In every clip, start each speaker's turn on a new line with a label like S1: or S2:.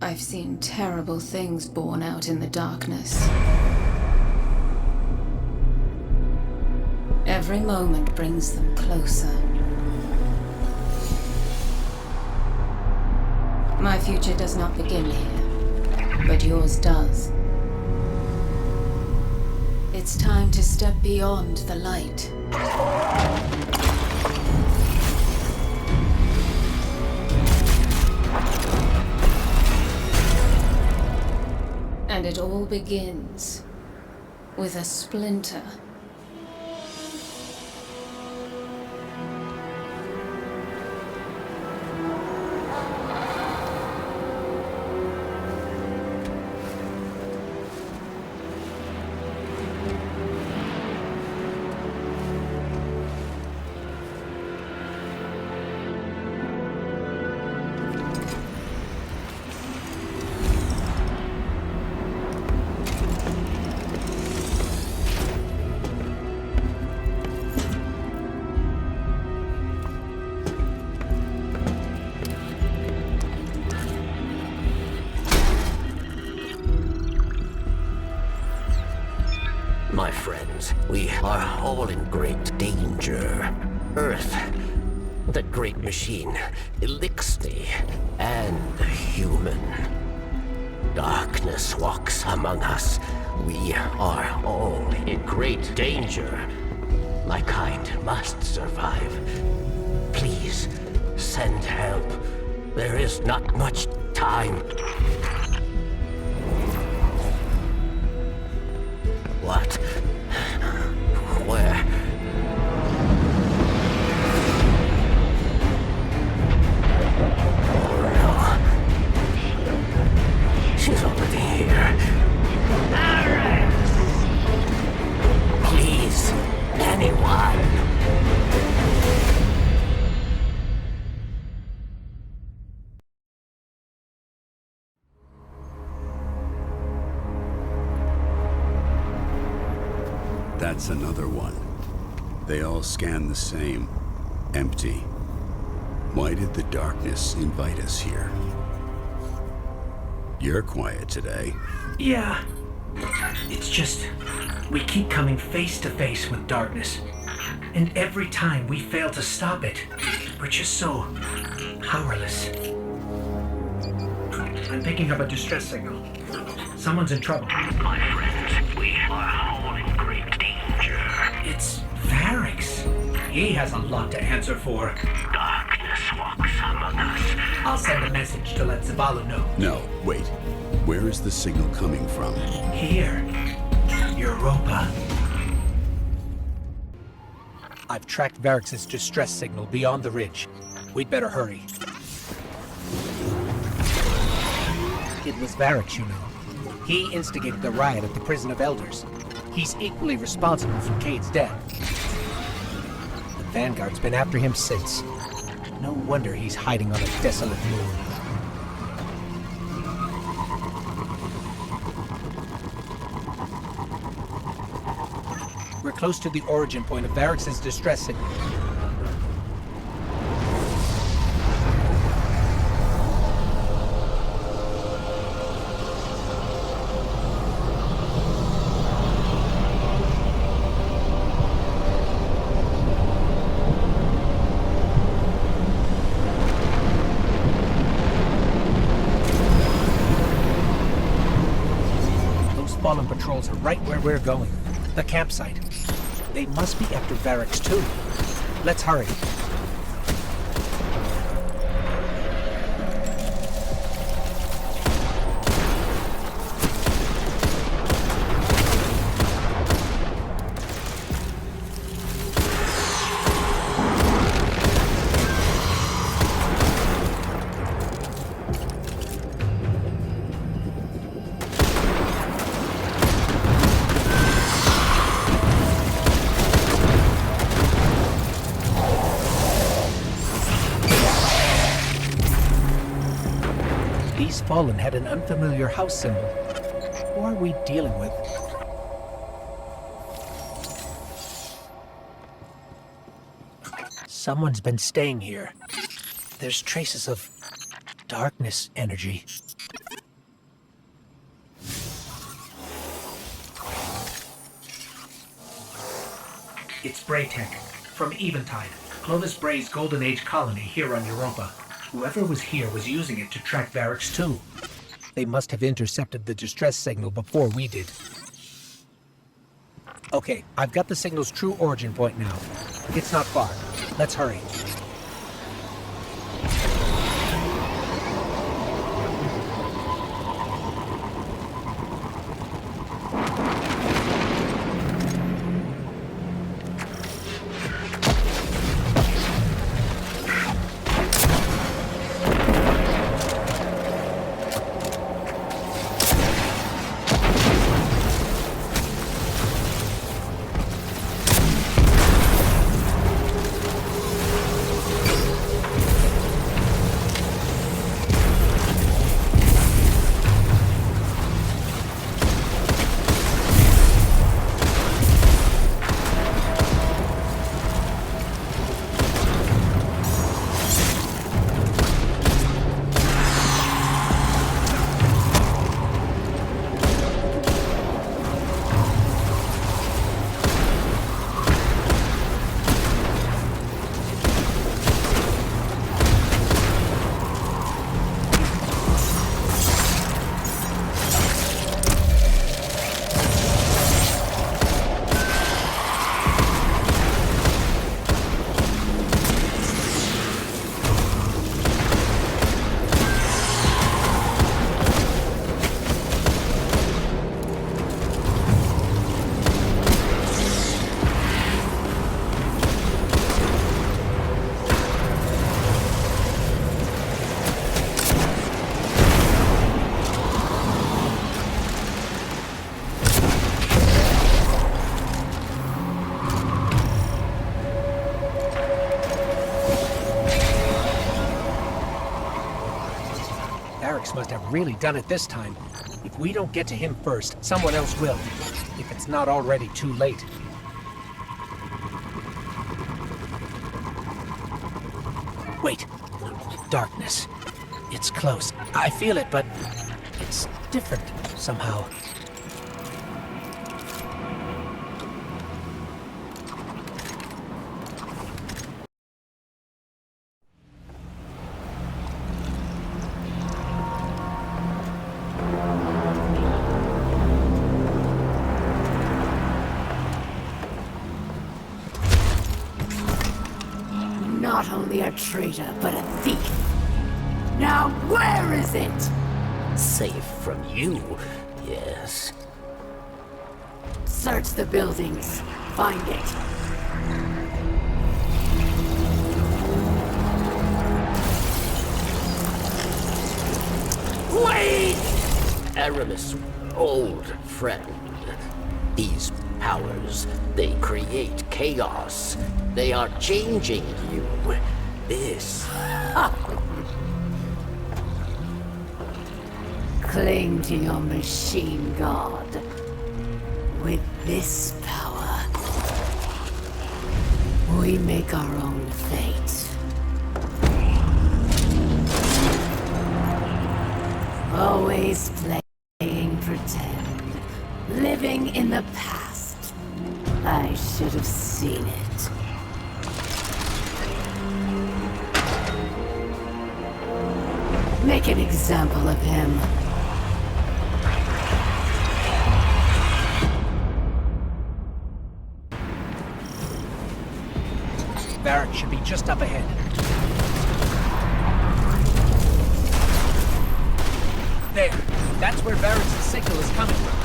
S1: I've seen terrible things born out in the darkness. Every moment brings them closer. My future does not begin here, but yours does. It's time to step beyond the light. And it all begins with a splinter.
S2: My friends, we are all in great danger. Earth, the great machine, Elixir, and the human. Darkness walks among us. We are all in great danger. My kind must survive. Please, send help. There is not much time. What? Where? Oh no. She's already here. Please, anyone.
S3: That's another one. They all scan the same. Empty. Why did the darkness invite us here? You're quiet today.
S4: Yeah. It's just, we keep coming face to face with darkness. And every time we fail to stop it, we're just so powerless. I'm picking up a distress signal. Someone's in trouble.
S2: My friends, we are all in great danger.
S4: It's Varix. He has a lot to answer for.
S2: Darkness walks among us.
S4: I'll send a message to let Zavala know.
S3: No, wait. Where is the signal coming from?
S4: Here. Europa. I've tracked Varix's distress signal beyond the ridge. We'd better hurry. It was Varix, you know. He instigated the riot at the Prison of Elders. He's equally responsible for Cade's death. The Vanguard's been after him since. No wonder he's hiding on a desolate moon. We're close to the origin point of Varix's distress signal. Fallen patrols are right where we're going. The campsite. They must be after Varix too. Let's hurry. These Fallen had an unfamiliar house symbol. Who are we dealing with? Someone's been staying here. There's traces of darkness energy. It's Braytech, from Eventide, Clovis Bray's Golden Age colony here on Europa. Whoever was here was using it to track Varix too. They must have intercepted the distress signal before we did. Okay, I've got the signal's true origin point now. It's not far. Let's hurry. Varix must have really done it this time. If we don't get to him first, someone else will. If it's not already too late. Wait! Darkness. It's close. I feel it, but it's different somehow.
S5: Not only a traitor, but a thief. Now where is it?
S2: Safe from you, yes.
S5: Search the buildings. Find it. Wait!
S2: Aramis, old friend. These powers, they create chaos. They are changing you. This...
S5: Cling to your machine god. With this power, we make our own fate. Always playing pretend. Living in the past. I should have seen it. Make an example of him.
S4: Varix should be just up ahead. There. That's where Varix's signal is coming from.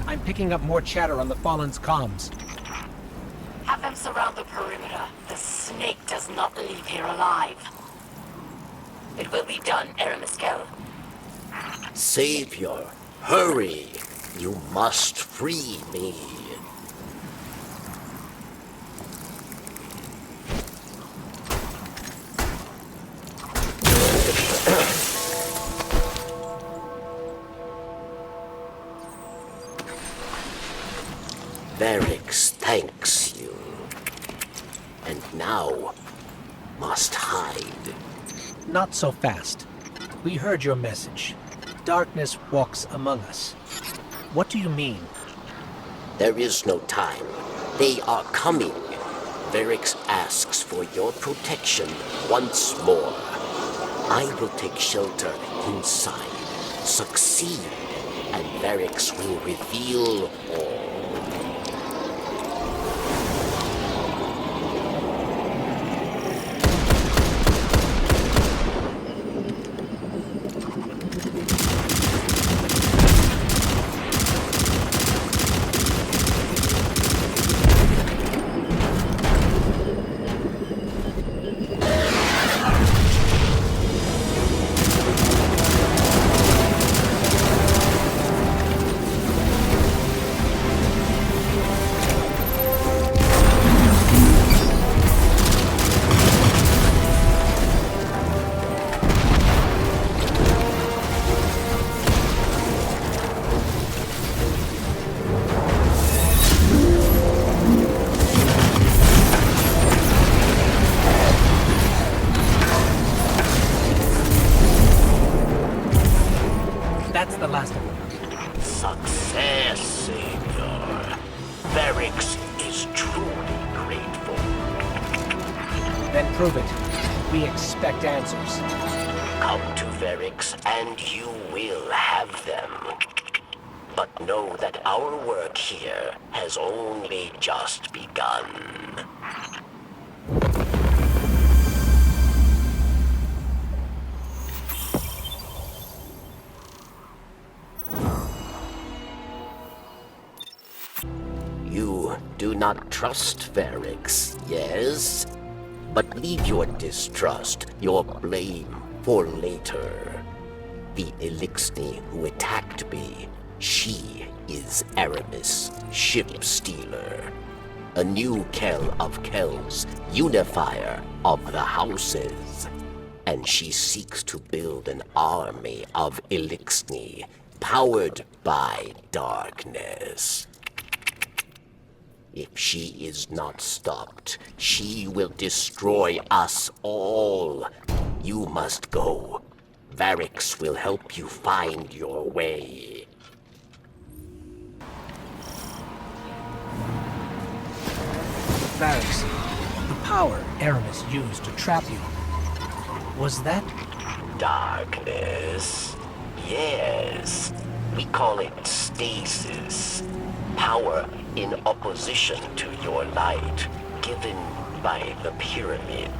S4: I'm picking up more chatter on the Fallen's comms.
S5: Have them surround the perimeter. The snake does not leave here alive. It will be done, Aramiskel.
S2: Savior, hurry! You must free me. Varix thanks you. And now must hide.
S4: Not so fast. We heard your message. Darkness walks among us. What do you mean?
S2: There is no time. They are coming. Varix asks for your protection once more. I will take shelter inside. Succeed, and Varix will reveal all.
S4: That's the last of them.
S2: Success, Savior. Varix is truly grateful.
S4: Then prove it. We expect answers.
S2: Come to Varix and you will have them. But know that our work here has only just begun. You do not trust Varix, yes? But leave your distrust, your blame, for later. The Elixni who attacked me, she is Aramis, Ship Stealer. A new Kell of Kells, unifier of the houses. And she seeks to build an army of Elixni, powered by darkness. If she is not stopped, she will destroy us all. You must go. Varix will help you find your way.
S4: Varix, the power Aramis used to trap you, was that?
S2: Darkness. Yes. We call it stasis. Power in opposition to your light, given by the pyramid.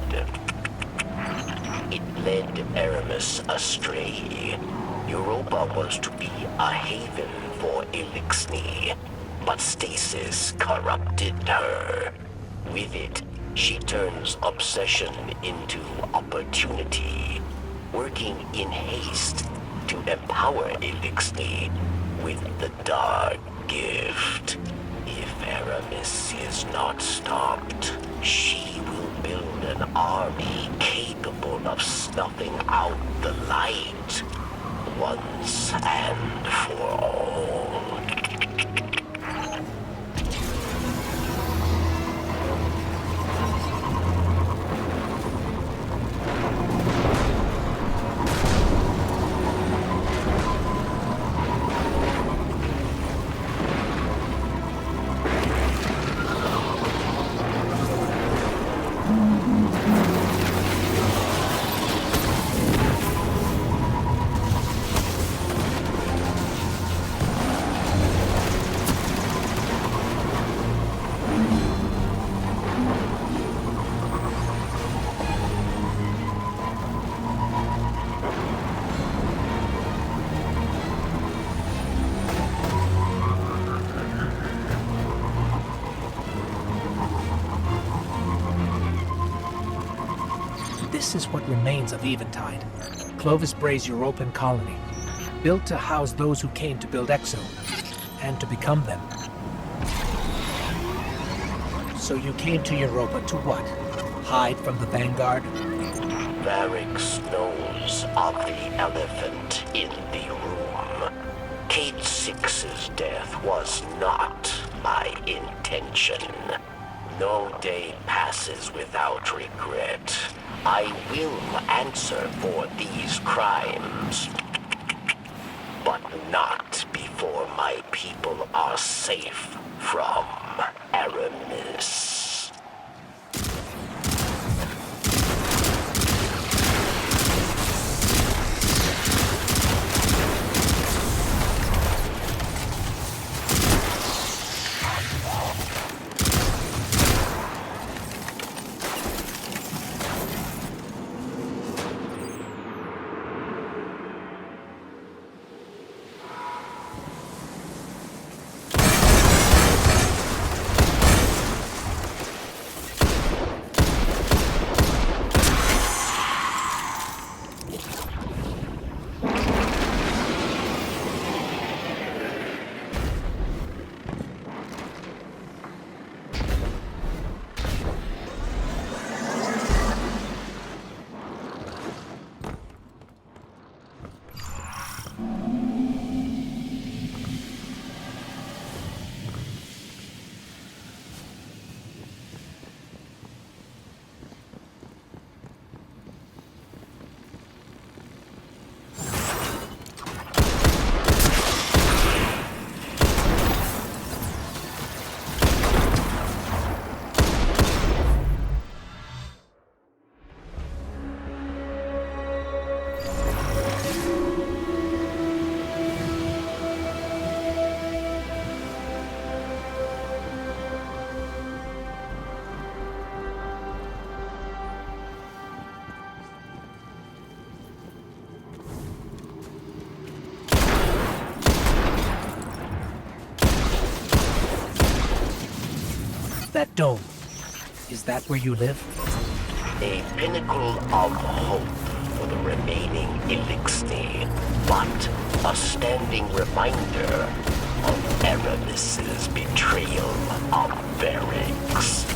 S2: It led Aramis astray. Europa was to be a haven for Elixni, but stasis corrupted her. With it, she turns obsession into opportunity, working in haste to empower Elixni with the dark gift. If Aramis is not stopped, she will build an army capable of snuffing out the light once and for all.
S4: This is what remains of Eventide. Clovis Bray's Europan colony, built to house those who came to build Exo, and to become them. So you came to Europa to what? Hide from the Vanguard?
S2: Varix knows of the elephant in the room. Kate Six's death was not my intention. No day passes without regret. I will answer for these crimes, but not before my people are safe from Aramis.
S4: That dome, is that where you live?
S2: A pinnacle of hope for the remaining Elixir, but a standing reminder of Aramis's betrayal of Varix.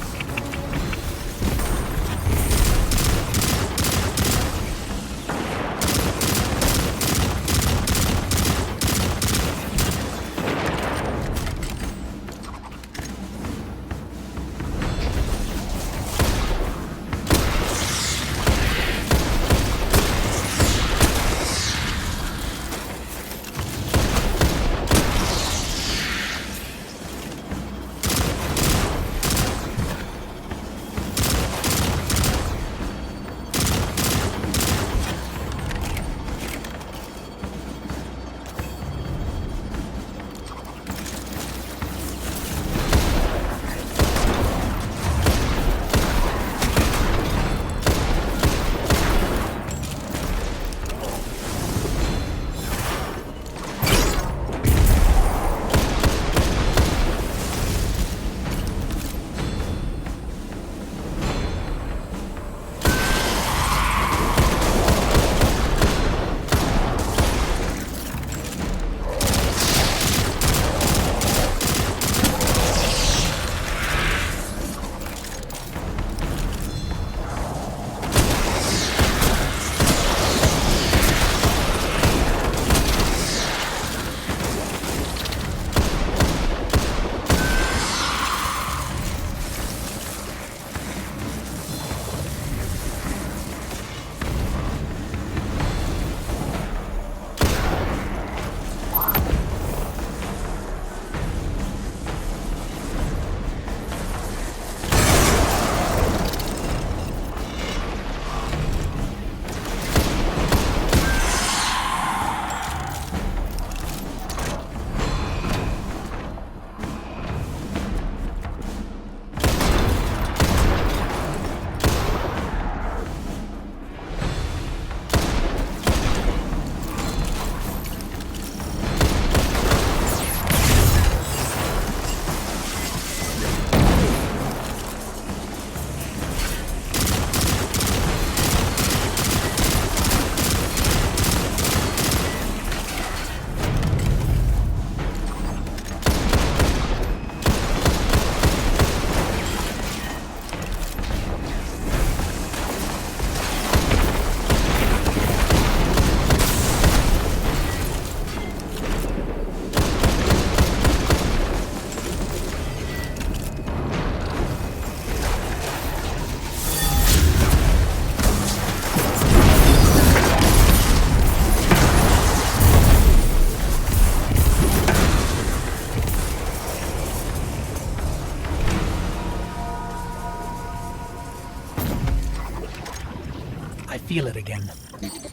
S4: feel it again.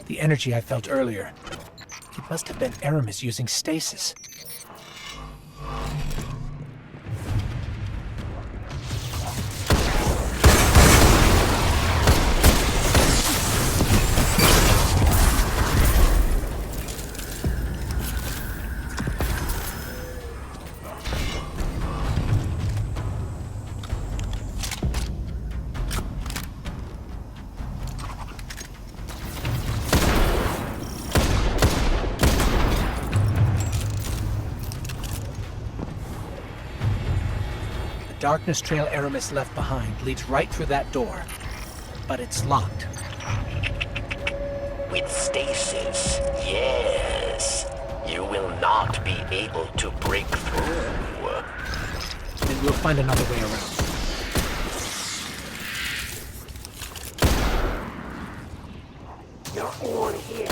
S4: The energy I felt earlier. It must have been Aramis using stasis. The darkness trail Aramis left behind leads right through that door, but it's locked.
S2: With stasis, yes. You will not be able to break through.
S4: Then we'll find another way around.
S5: You're all here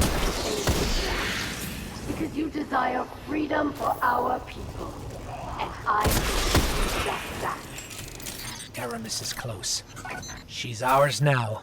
S5: because you desire freedom for our people. And I will do just that.
S4: Aramis is close. She's ours now.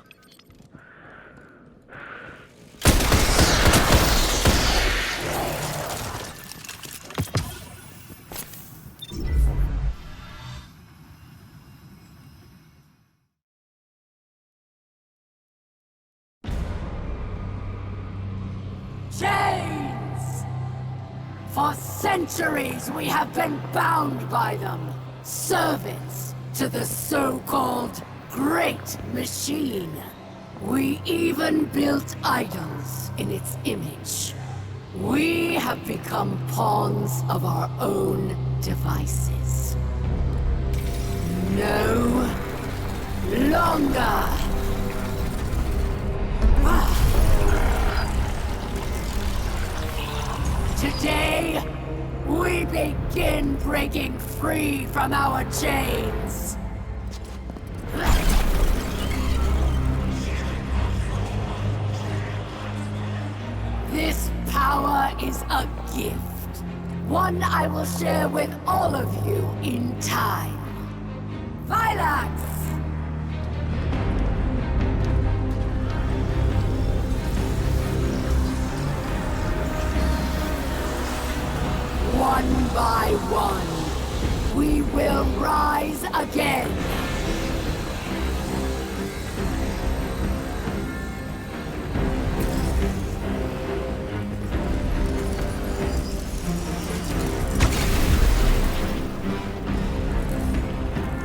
S5: Chains! For centuries we have been bound by them. Servants to the so-called Great Machine. We even built idols in its image. We have become pawns of our own devices. No longer. Today, we begin breaking free from our chains. This power is a gift. One I will share with all of you in time. Vilax! One by one, we will rise again.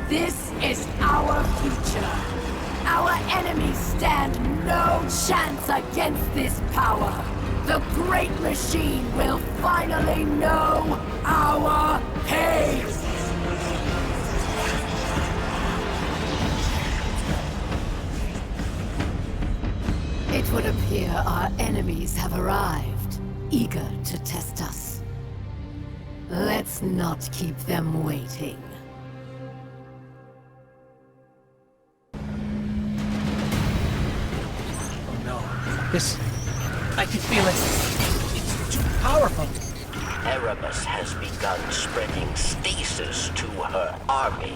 S5: This is our future. Our enemies stand no chance against this power. The Great Machine will finally know our pain! It would appear our enemies have arrived, eager to test us. Let's not keep them waiting.
S4: Oh no. This... I can feel it. It's too powerful.
S2: Aramis has begun spreading stasis to her army.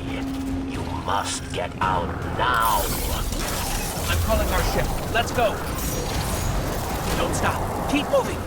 S2: You must get out now.
S4: I'm calling our ship. Let's go. Don't stop. Keep moving.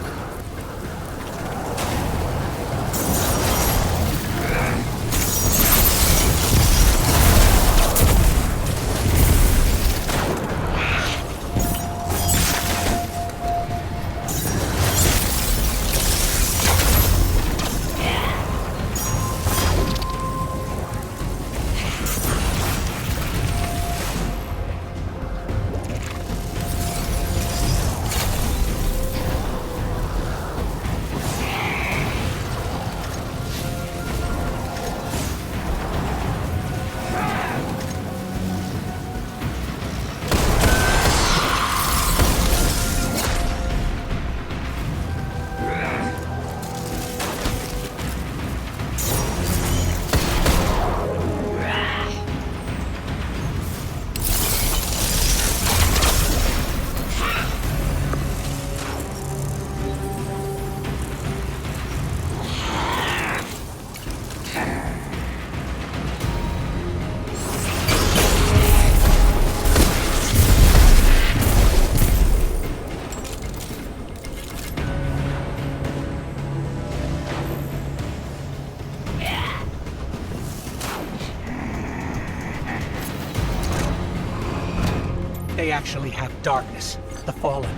S4: They actually have darkness. The Fallen.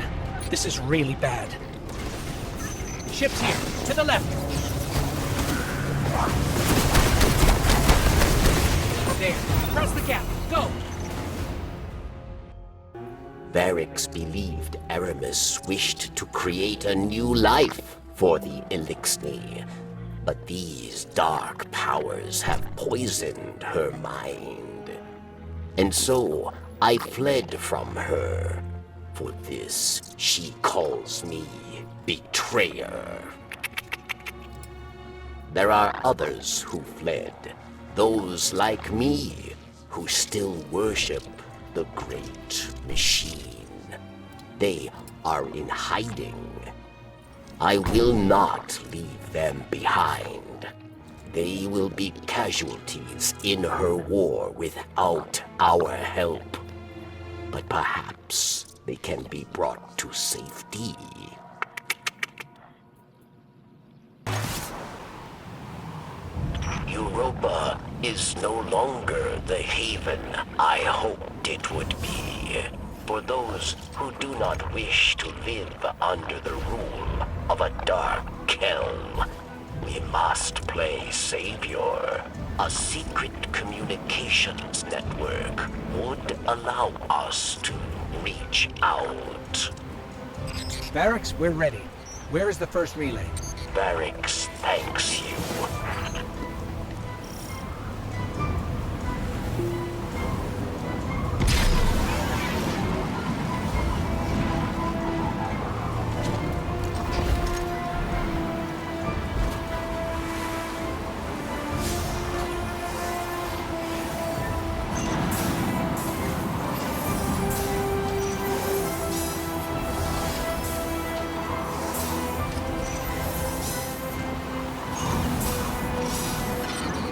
S4: This is really bad. Ship's here, to the left. There, press the gap, go!
S2: Varix believed Aramis wished to create a new life for the Elixni, but these dark powers have poisoned her mind. And so I fled from her. For this, she calls me betrayer. There are others who fled, those like me who still worship the Great Machine. They are in hiding. I will not leave them behind. They will be casualties in her war without our help. But perhaps they can be brought to safety. Europa is no longer the haven I hoped it would be. For those who do not wish to live under the rule of a dark Kelm, we must play savior. A secret communications network would allow us to reach out.
S4: Varix, we're ready. Where is the first relay?
S2: Varix thanks you.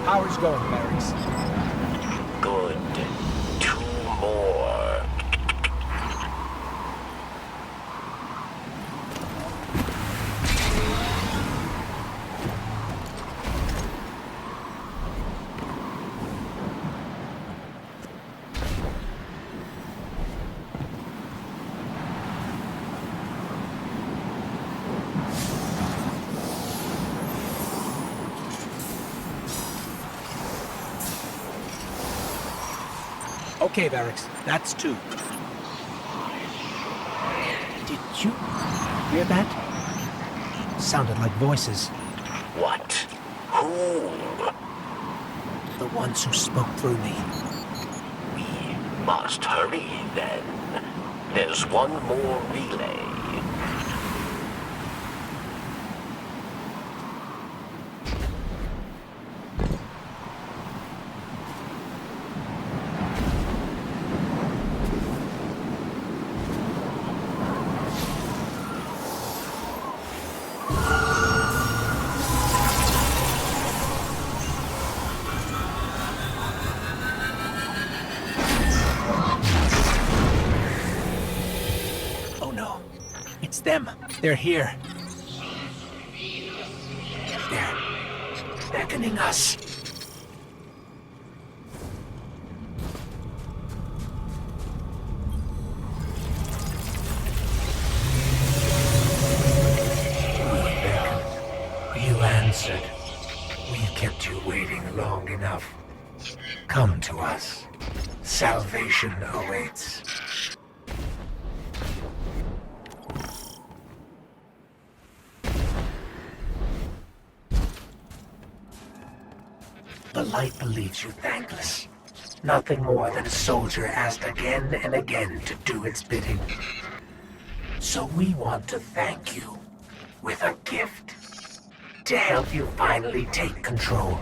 S4: Power's going, Varix.
S2: Good. 2 more.
S4: Okay, Varix, that's 2. Did you hear that? Sounded like voices.
S2: What? Who?
S4: The ones who spoke through me.
S2: We must hurry then. There's one more relay.
S4: It's them. They're here. They're beckoning us.
S6: You answered. We've kept you waiting long enough. Come to us. Salvation awaits. The light believes you thankless. Nothing more than a soldier asked again and again to do its bidding. So we want to thank you with a gift to help you finally take control.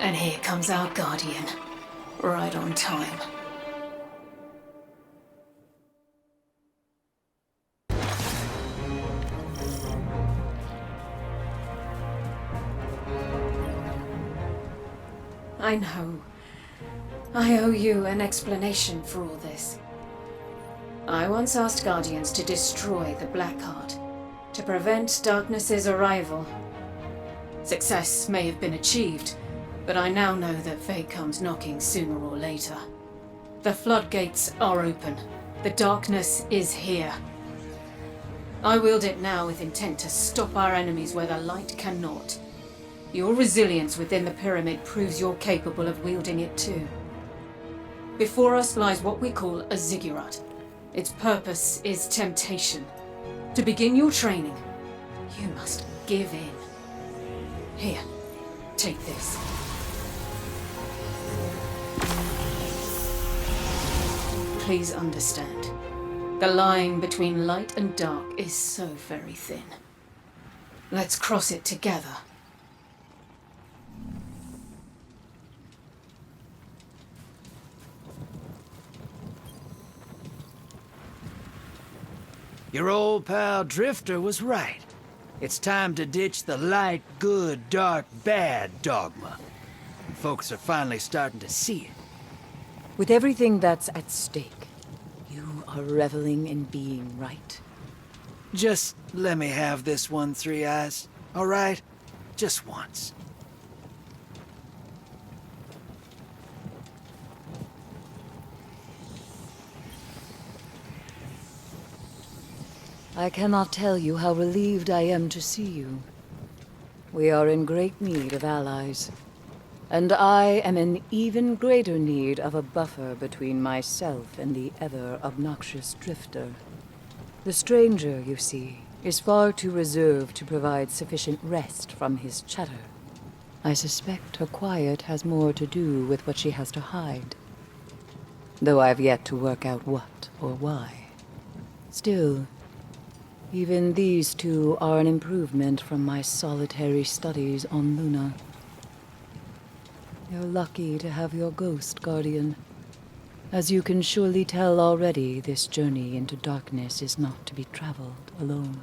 S1: And here comes our guardian. Right on time. I know. I owe you an explanation for all this. I once asked Guardians to destroy the Blackheart, to prevent Darkness's arrival. Success may have been achieved, but I now know that fate comes knocking sooner or later. The floodgates are open. The darkness is here. I wield it now with intent to stop our enemies where the light cannot. Your resilience within the pyramid proves you're capable of wielding it too. Before us lies what we call a ziggurat. Its purpose is temptation. To begin your training, you must give in. Here, take this. Please understand. The line between light and dark is so very thin. Let's cross it together.
S7: Your old pal Drifter was right. It's time to ditch the light, good, dark, bad dogma. And folks are finally starting to see it.
S8: With everything that's at stake, you are reveling in being right.
S7: Just let me have this one, Three Eyes. All right? Just once.
S8: I cannot tell you how relieved I am to see you. We are in great need of allies. And I am in even greater need of a buffer between myself and the ever-obnoxious Drifter. The stranger, you see, is far too reserved to provide sufficient rest from his chatter. I suspect her quiet has more to do with what she has to hide. Though I've yet to work out what or why. Still, even these two are an improvement from my solitary studies on Luna. You're lucky to have your ghost, Guardian. As you can surely tell already, this journey into darkness is not to be traveled alone.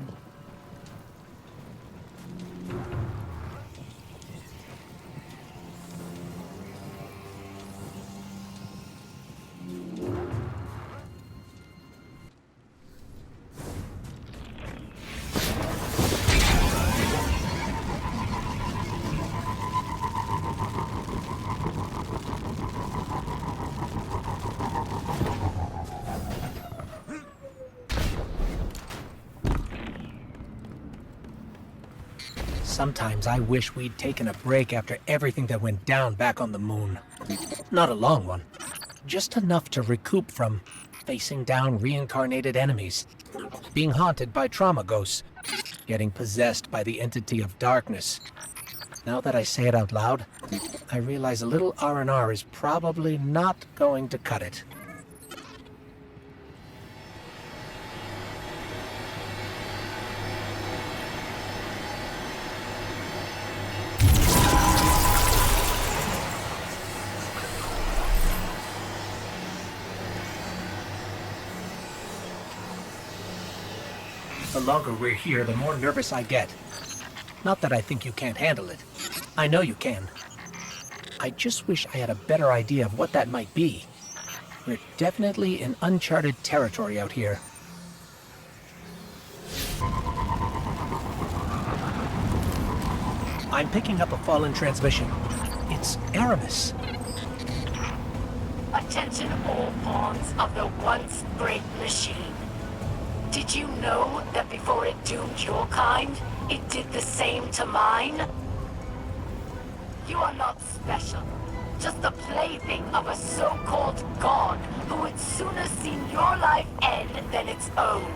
S4: Sometimes I wish we'd taken a break after everything that went down back on the moon. Not a long one. Just enough to recoup from facing down reincarnated enemies, being haunted by trauma ghosts, getting possessed by the entity of darkness. Now that I say it out loud, I realize a little R&R is probably not going to cut it. The longer we're here, the more nervous I get. Not that I think you can't handle it. I know you can. I just wish I had a better idea of what that might be. We're definitely in uncharted territory out here. I'm picking up a fallen transmission. It's Aramis.
S5: Attention all pawns of the once great machine. Did you know that before it doomed your kind, it did the same to mine? You are not special, just the plaything of a so-called god who would sooner see your life end than its own.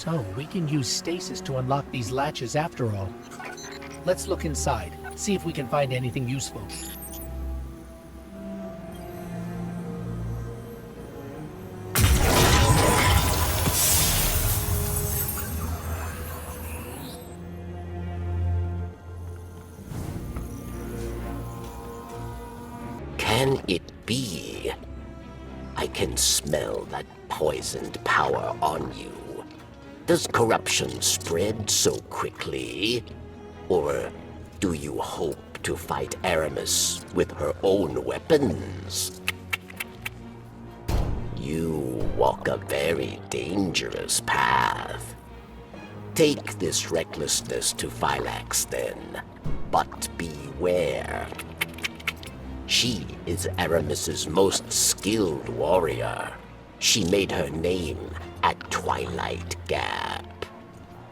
S4: So, we can use stasis to unlock these latches after all. Let's look inside, see if we can find anything useful.
S2: Can it be? I can smell that poisoned power on you. Does corruption spread so quickly? Or do you hope to fight Aramis with her own weapons? You walk a very dangerous path. Take this recklessness to Phylax then, but beware. She is Aramis's most skilled warrior. She made her name at Twilight Gap.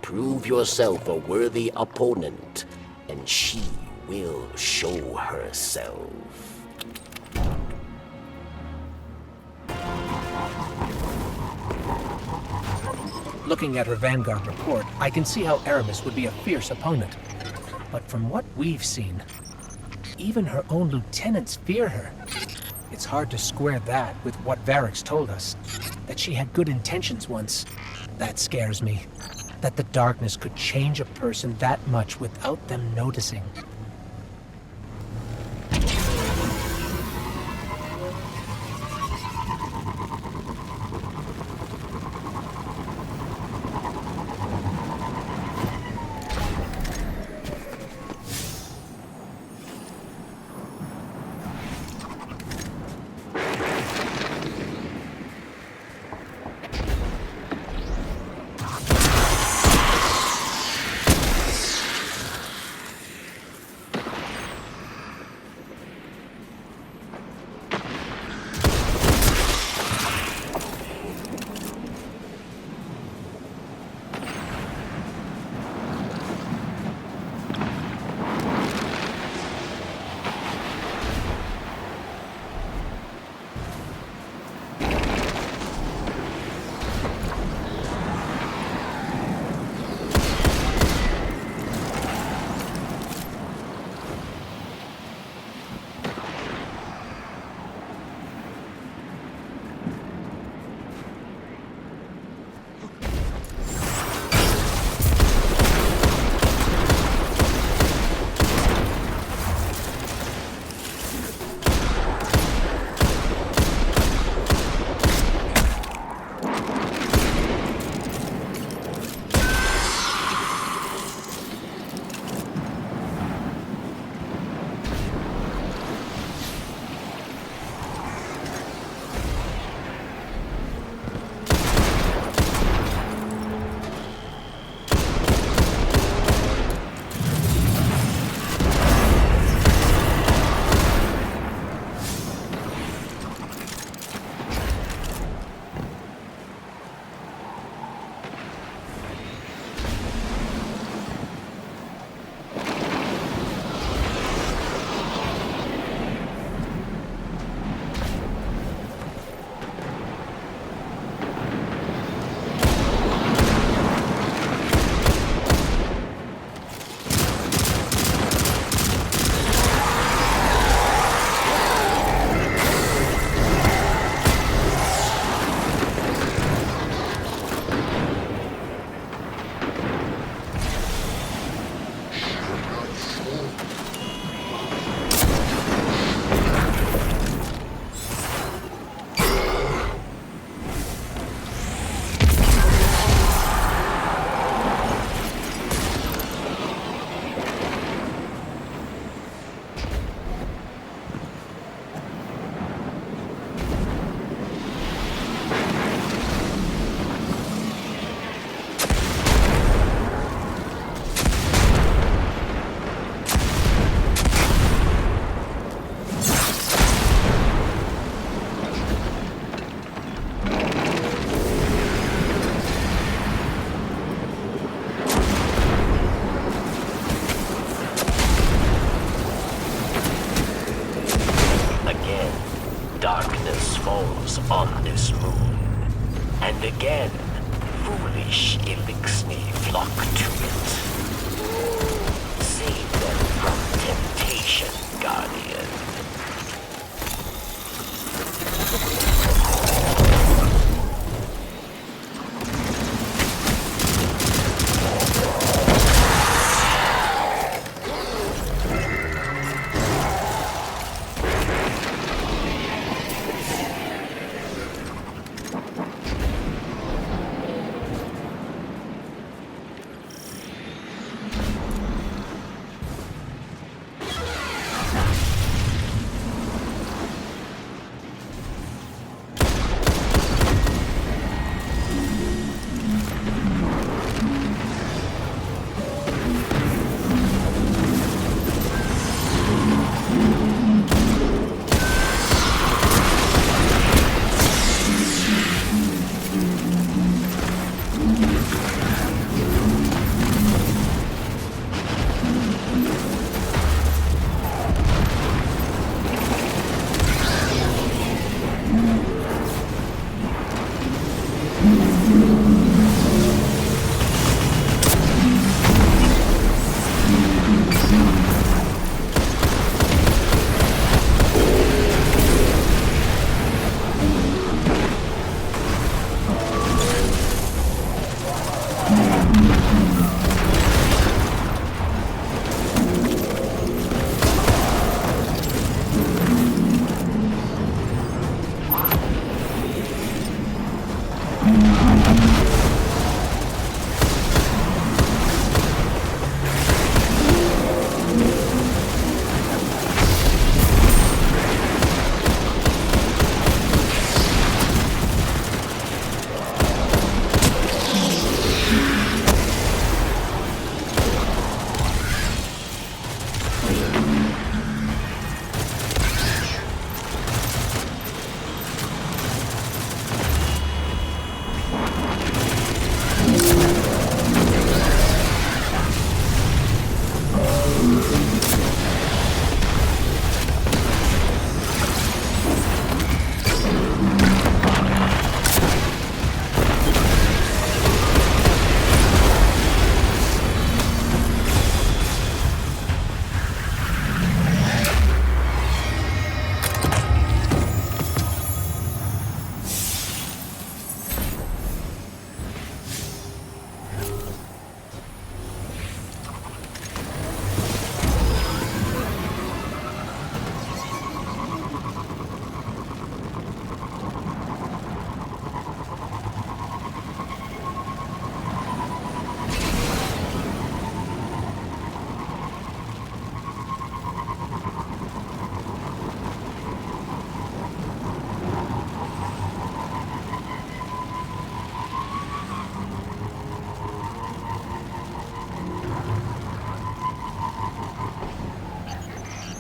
S2: Prove yourself a worthy opponent, and she will show herself.
S4: Looking at her Vanguard report, I can see how Aramis would be a fierce opponent. But from what we've seen, even her own lieutenants fear her. It's hard to square that with what Varric told us, that she had good intentions once. That scares me, that the darkness could change a person that much without them noticing.
S2: Darkness falls on this moon, and again, foolish
S6: foolish Ilixni flock to it. Save them from temptation, Guardian.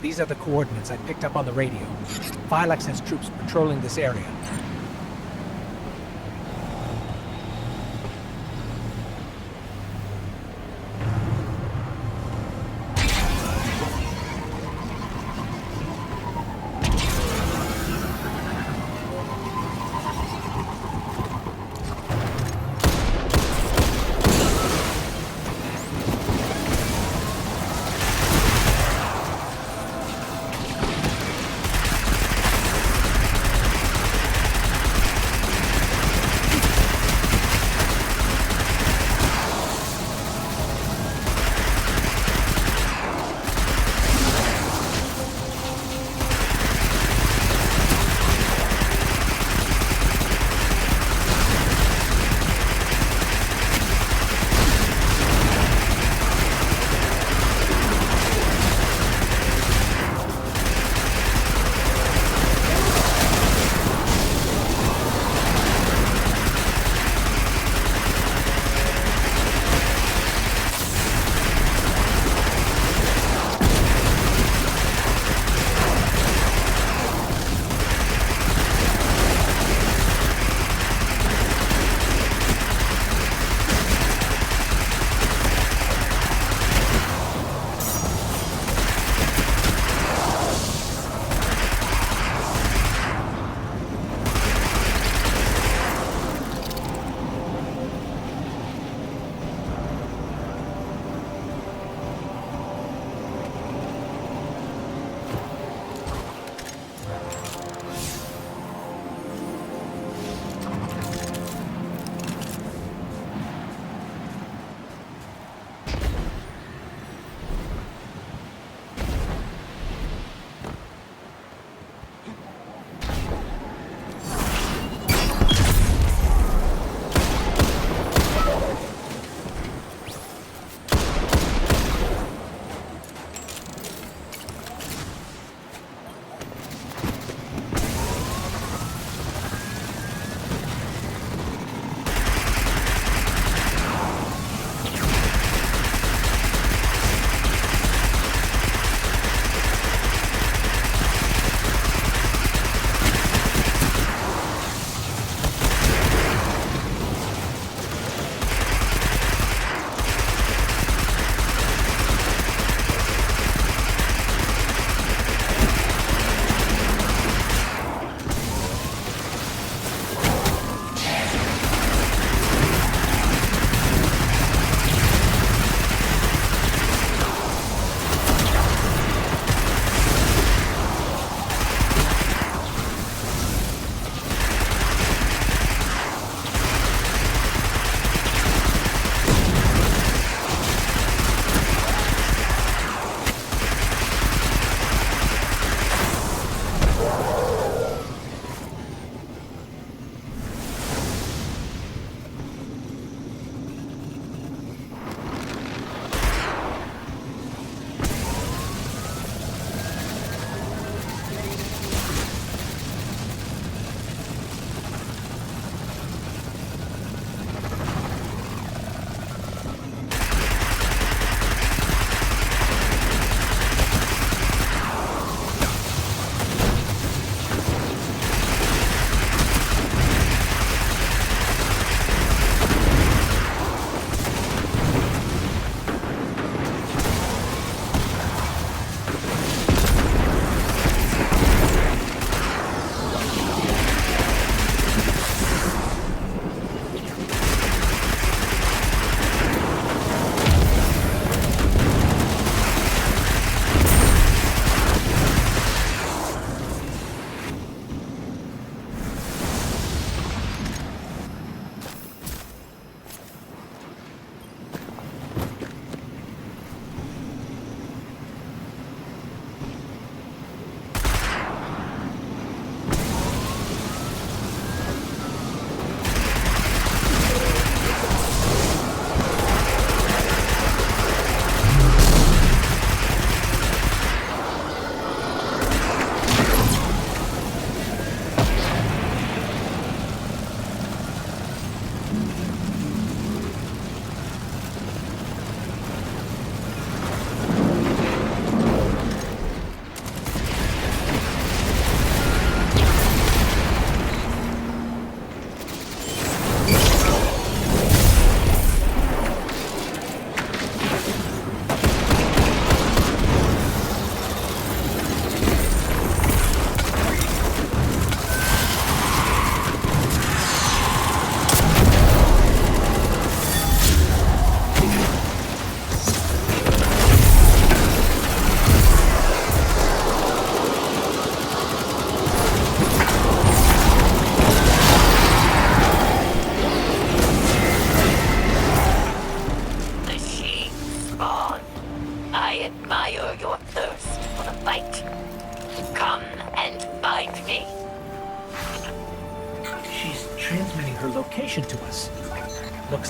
S4: These are the coordinates I picked up on the radio. Phylax has troops patrolling this area.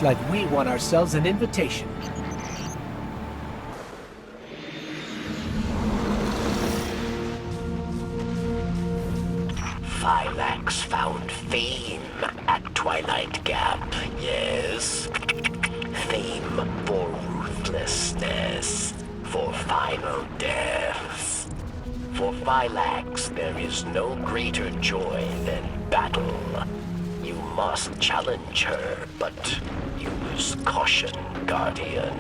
S4: Looks like we won ourselves an invitation.
S2: Phylax found fame at Twilight Gap, yes. Fame for ruthlessness, for final death. For Phylax, there is no greater joy than battle. You must challenge her, but use caution, Guardian.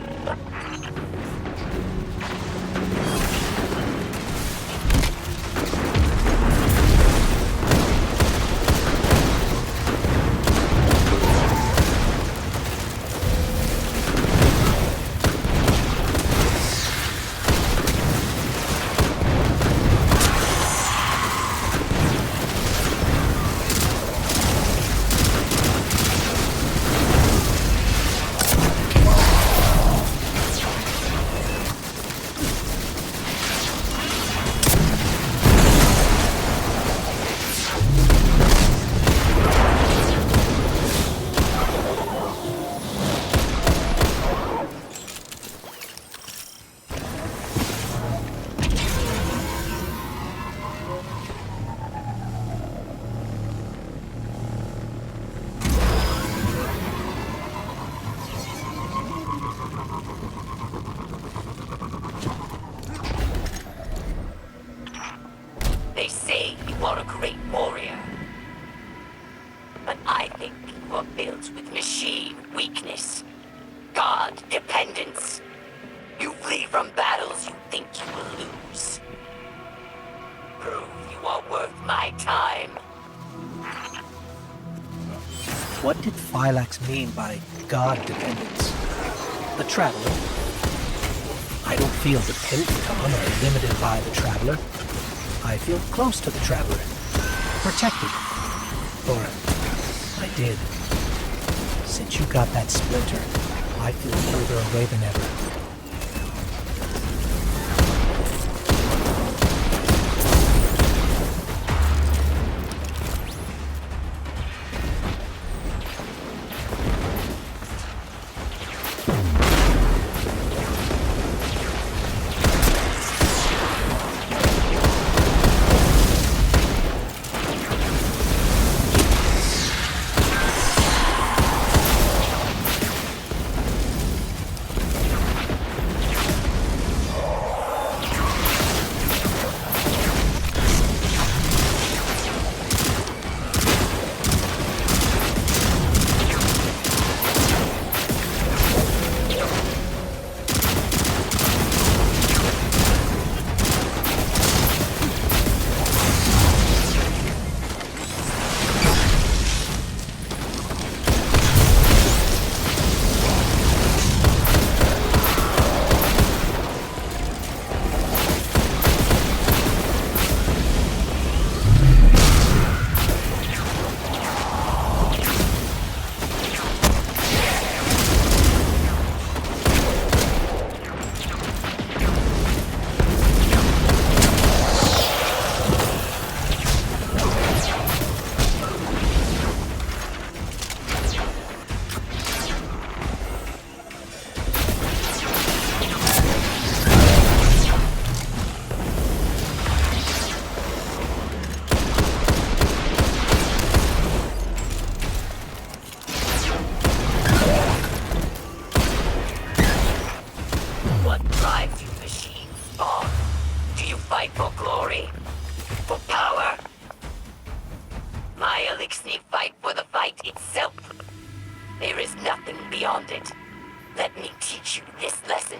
S2: They say you are a great warrior. But I think you are built with machine weakness, god dependence. You flee from battles you think you will lose. Prove you are worth my time.
S4: What did Phylax mean by god dependence? The Traveler? I don't feel dependent on or limited by the Traveler. I feel close to the Traveler. Protected. Or I did. Since you got that splinter, I feel further away than ever.
S2: Let me teach you this lesson.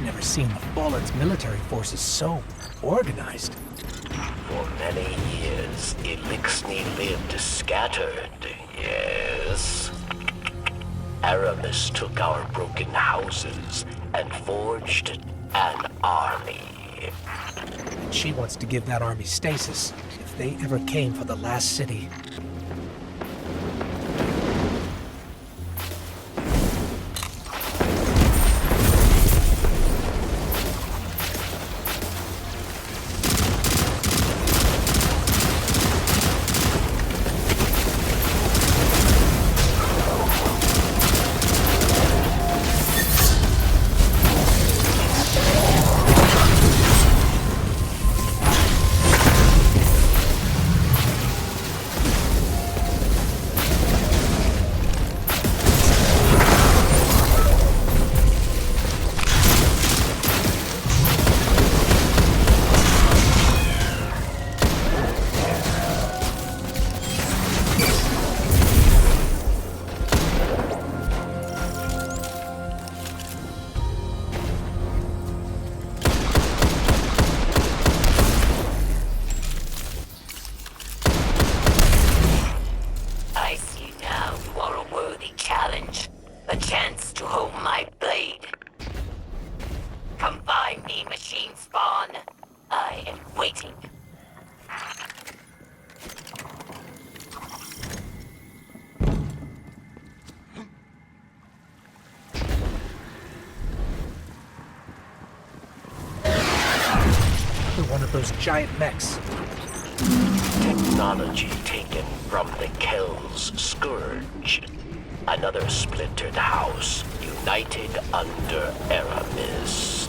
S4: Never seen the Fallen's military forces so organized.
S2: For many years, Elixni lived scattered, yes. Aramis took our broken houses and forged an army.
S4: And she wants to give that army stasis if they ever came for the last city. One of those giant mechs.
S2: Technology taken from the Kel's Scourge. Another splintered house, united under Aramis.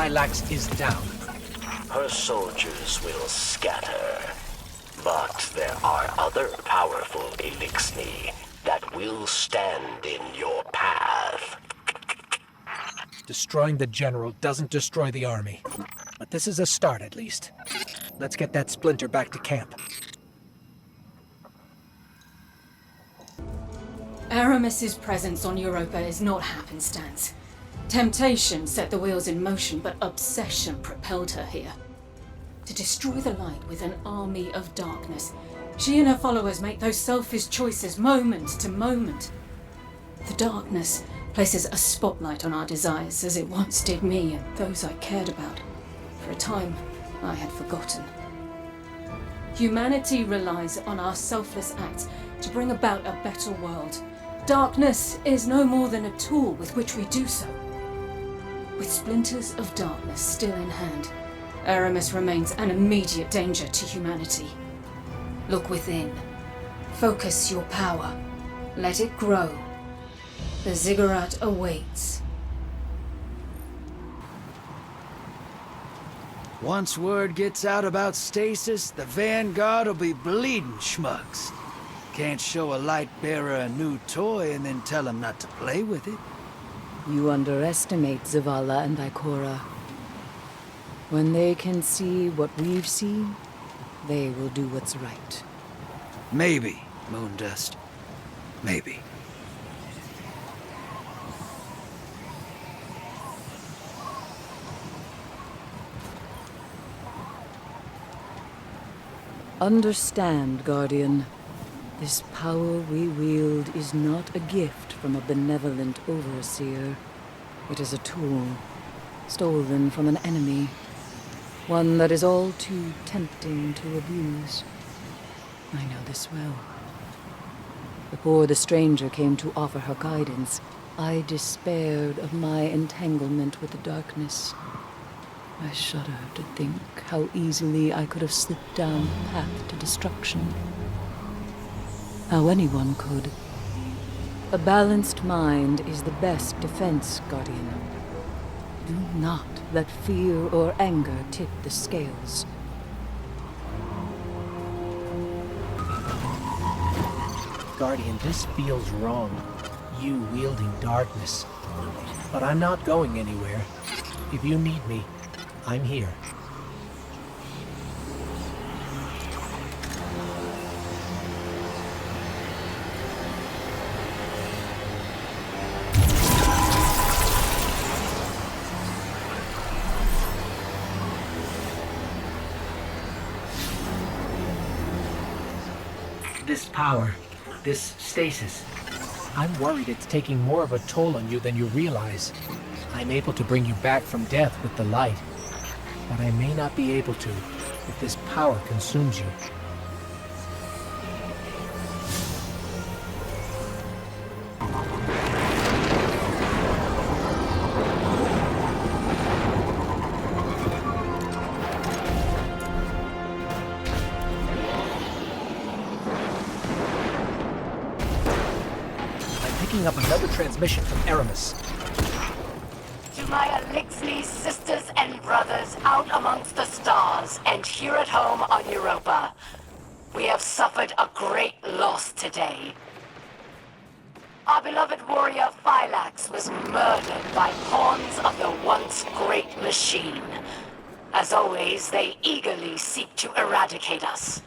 S4: Phylax is down.
S2: Her soldiers will scatter. But there are other powerful Elixni that will stand in your path.
S4: Destroying the general doesn't destroy the army. But this is a start, at least. Let's get that splinter back to camp.
S1: Aramis's presence on Europa is not happenstance. Temptation set the wheels in motion, but obsession propelled her here. To destroy the light with an army of darkness, she and her followers make those selfish choices moment to moment. The darkness places a spotlight on our desires, as it once did me and those I cared about. For a time, I had forgotten. Humanity relies on our selfless acts to bring about a better world. Darkness is no more than a tool with which we do so. With splinters of darkness still in hand, Aramis remains an immediate danger to humanity. Look within. Focus your power. Let it grow. The ziggurat awaits.
S7: Once word gets out about stasis, the Vanguard will be bleeding schmucks. Can't show a light bearer a new toy and then tell him not to play with it.
S8: You underestimate Zavala and Ikora. When they can see what we've seen, they will do what's right.
S7: Maybe, Moondust. Maybe.
S8: Understand, Guardian. This power we wield is not a gift from a benevolent overseer. It is a tool, stolen from an enemy. One that is all too tempting to abuse. I know this well. Before the stranger came to offer her guidance, I despaired of my entanglement with the darkness. I shudder to think how easily I could have slipped down the path to destruction. How anyone could. A balanced mind is the best defense, Guardian. Do not let fear or anger tip the scales.
S4: Guardian, this feels wrong. You wielding darkness. But I'm not going anywhere. If you need me, I'm here. This power, this stasis, I'm worried it's taking more of a toll on you than you realize. I'm able to bring you back from death with the light, but I may not be able to if this power consumes you. Picking up another transmission from Aramis.
S5: To my Elixni sisters and brothers out amongst the stars and here at home on Europa, we have suffered a great loss today. Our beloved warrior Phylax was murdered by pawns of the once great machine. As always, they eagerly seek to eradicate us.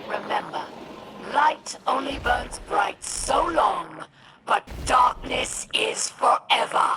S5: Remember, light only burns bright so long, but darkness is forever.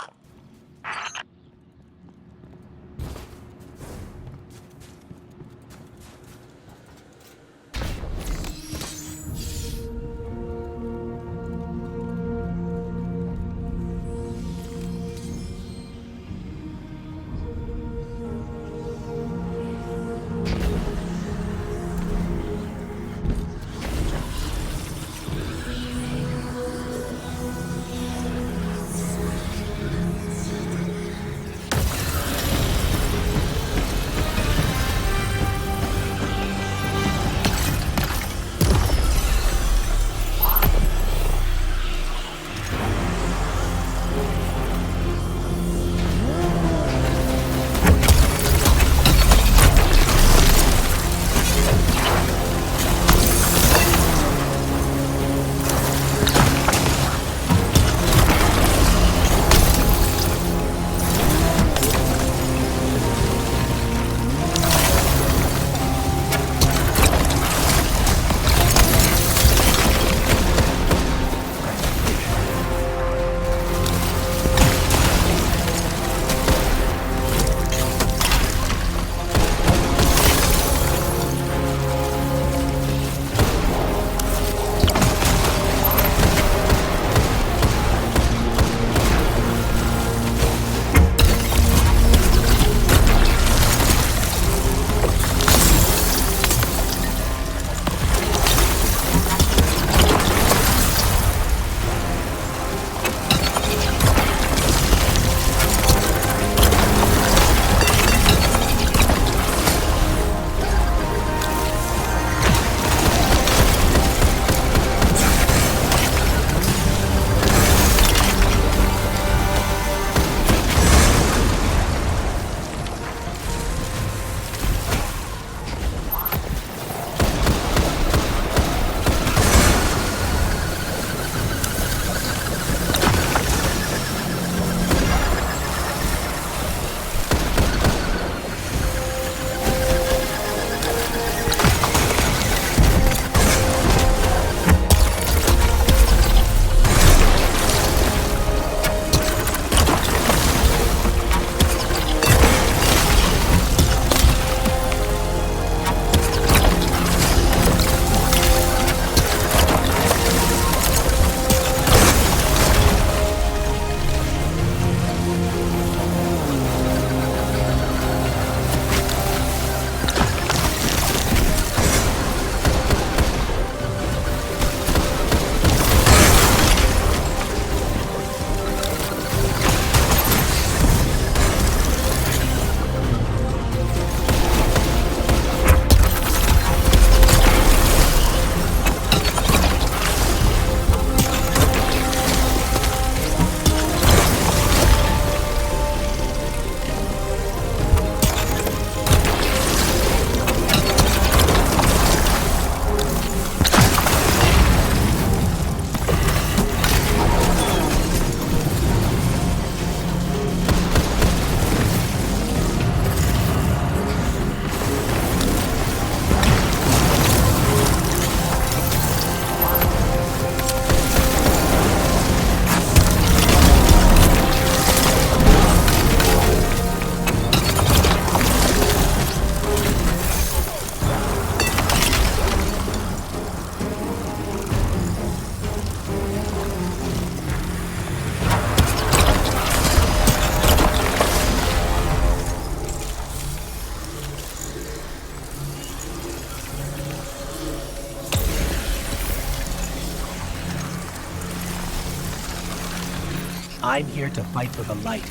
S4: I'm here to fight for the light,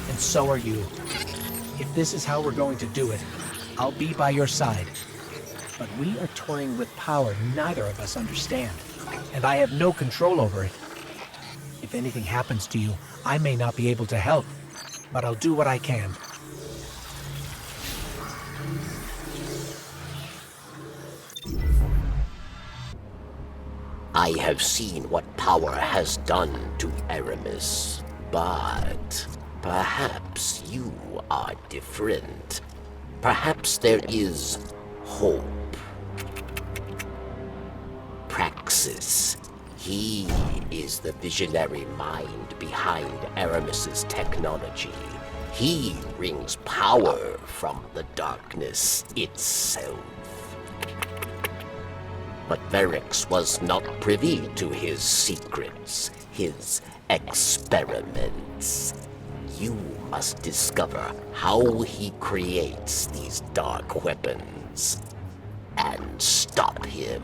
S4: and so are you. If this is how we're going to do it, I'll be by your side. But we are toying with power neither of us understand, and I have no control over it. If anything happens to you, I may not be able to help, but I'll do what I can.
S2: I have seen what power has done to Aramis, but perhaps you are different. Perhaps there is hope. Praxis. He is the visionary mind behind Aramis's technology. He brings power from the darkness itself. But Varix was not privy to his secrets, his experiments. You must discover how he creates these dark weapons and stop him.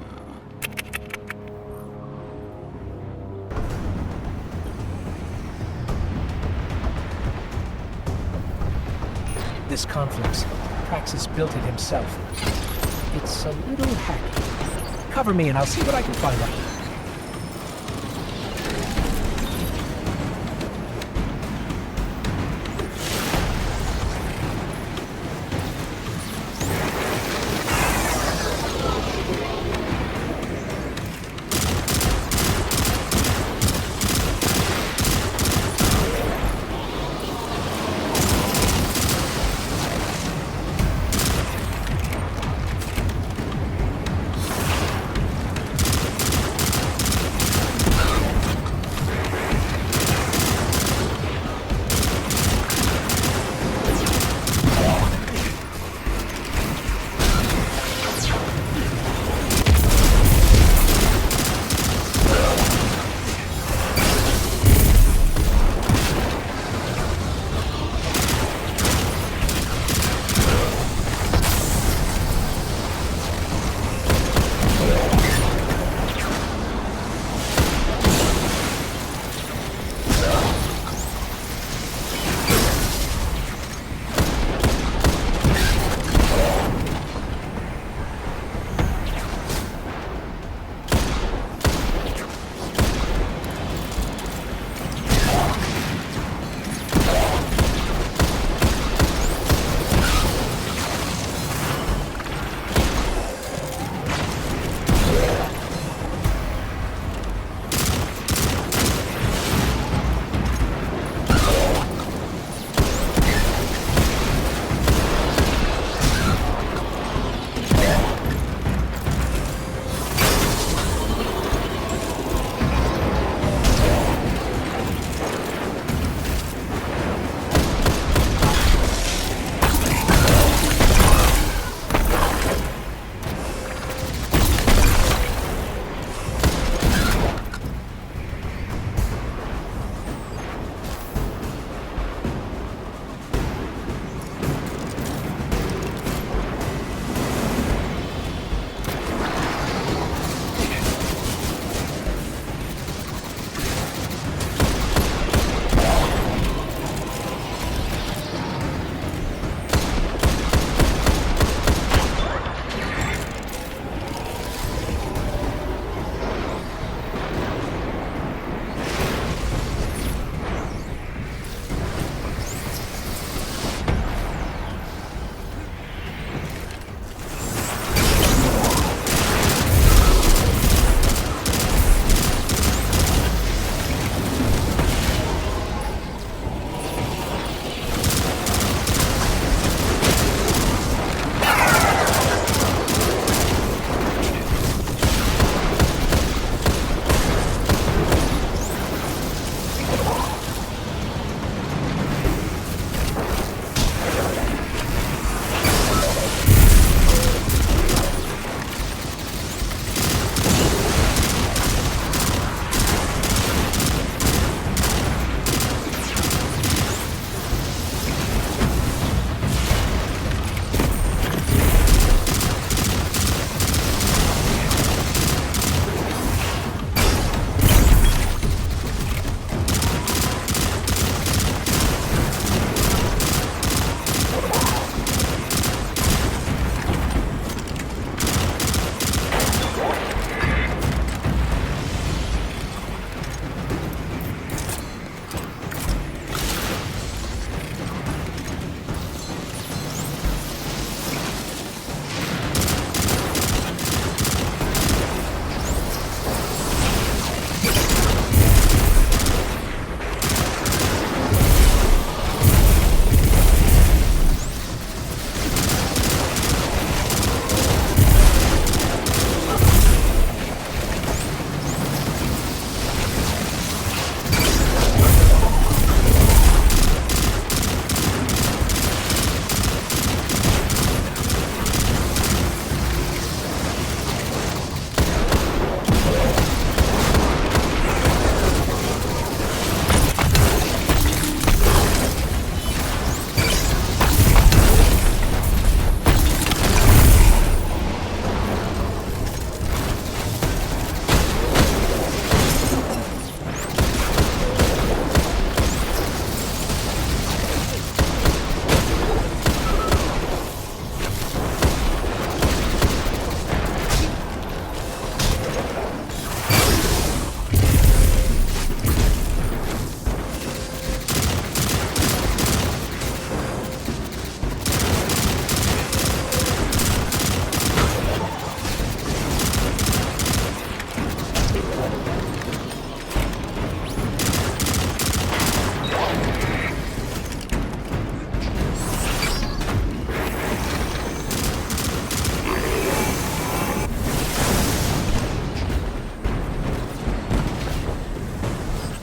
S4: This conflicts. Praxis built it himself. It's a little hacky. Cover me and I'll see what I can find out.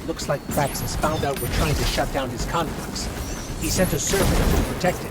S4: Looks like Praxis found out we're trying to shut down his convoys. He sent a servitor to protect it.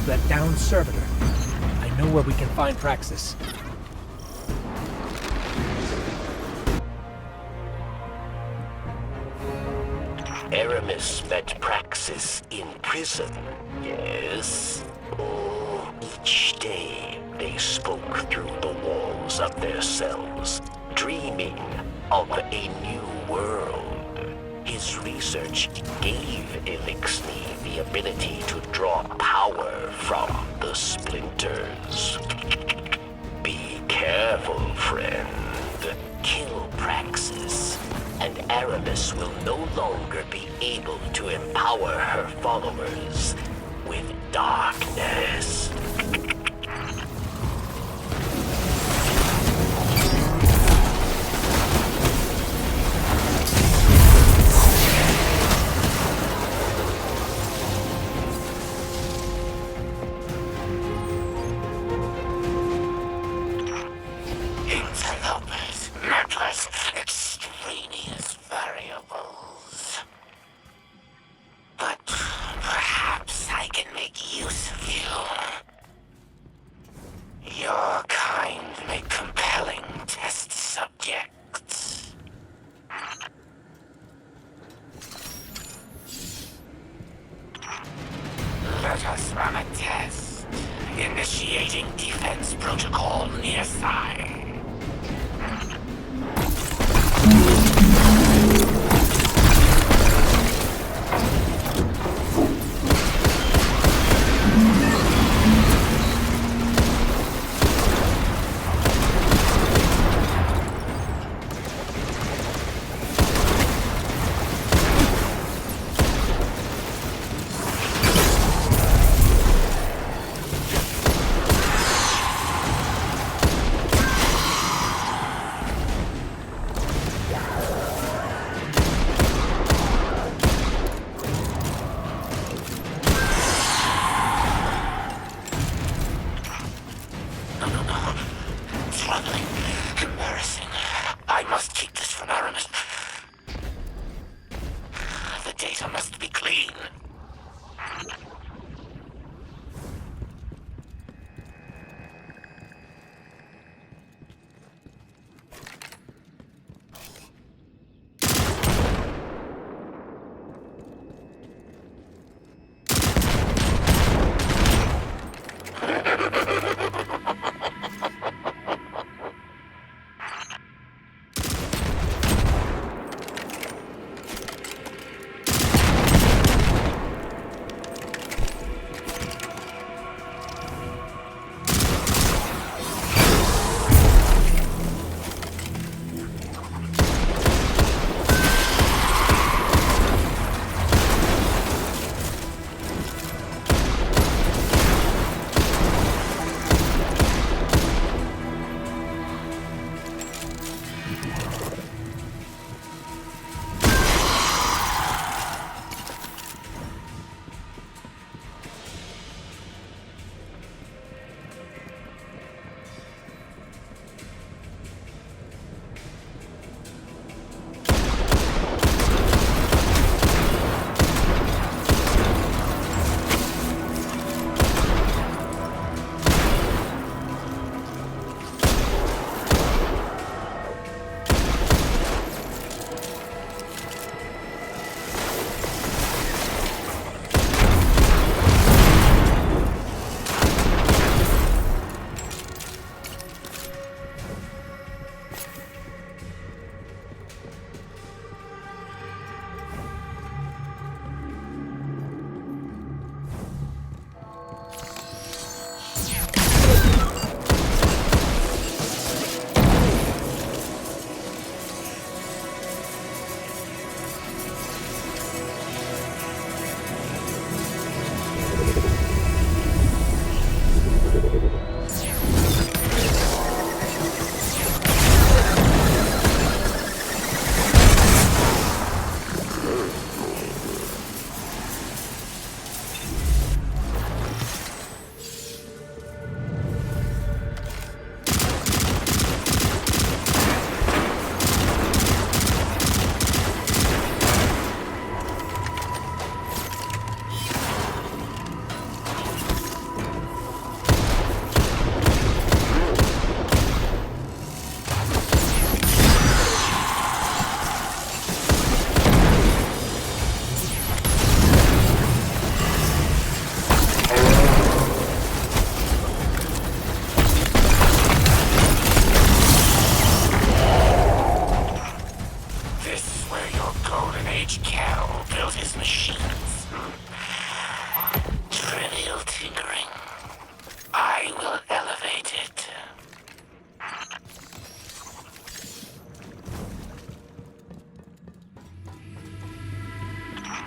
S4: That downed servitor. I know where we can find Praxis.
S2: Aramis met Praxis in prison, yes? Oh, each day they spoke through the walls of their cells, dreaming of a new world. His research gave Elixni the ability to draw power from the splinters. Be careful, friend. Kill Praxis, and Aramis will no longer be able to empower her followers with darkness.
S6: Let us run a test. Initiating defense protocol near side. Embarrassing. I must keep this from Aramis. The data must be clean.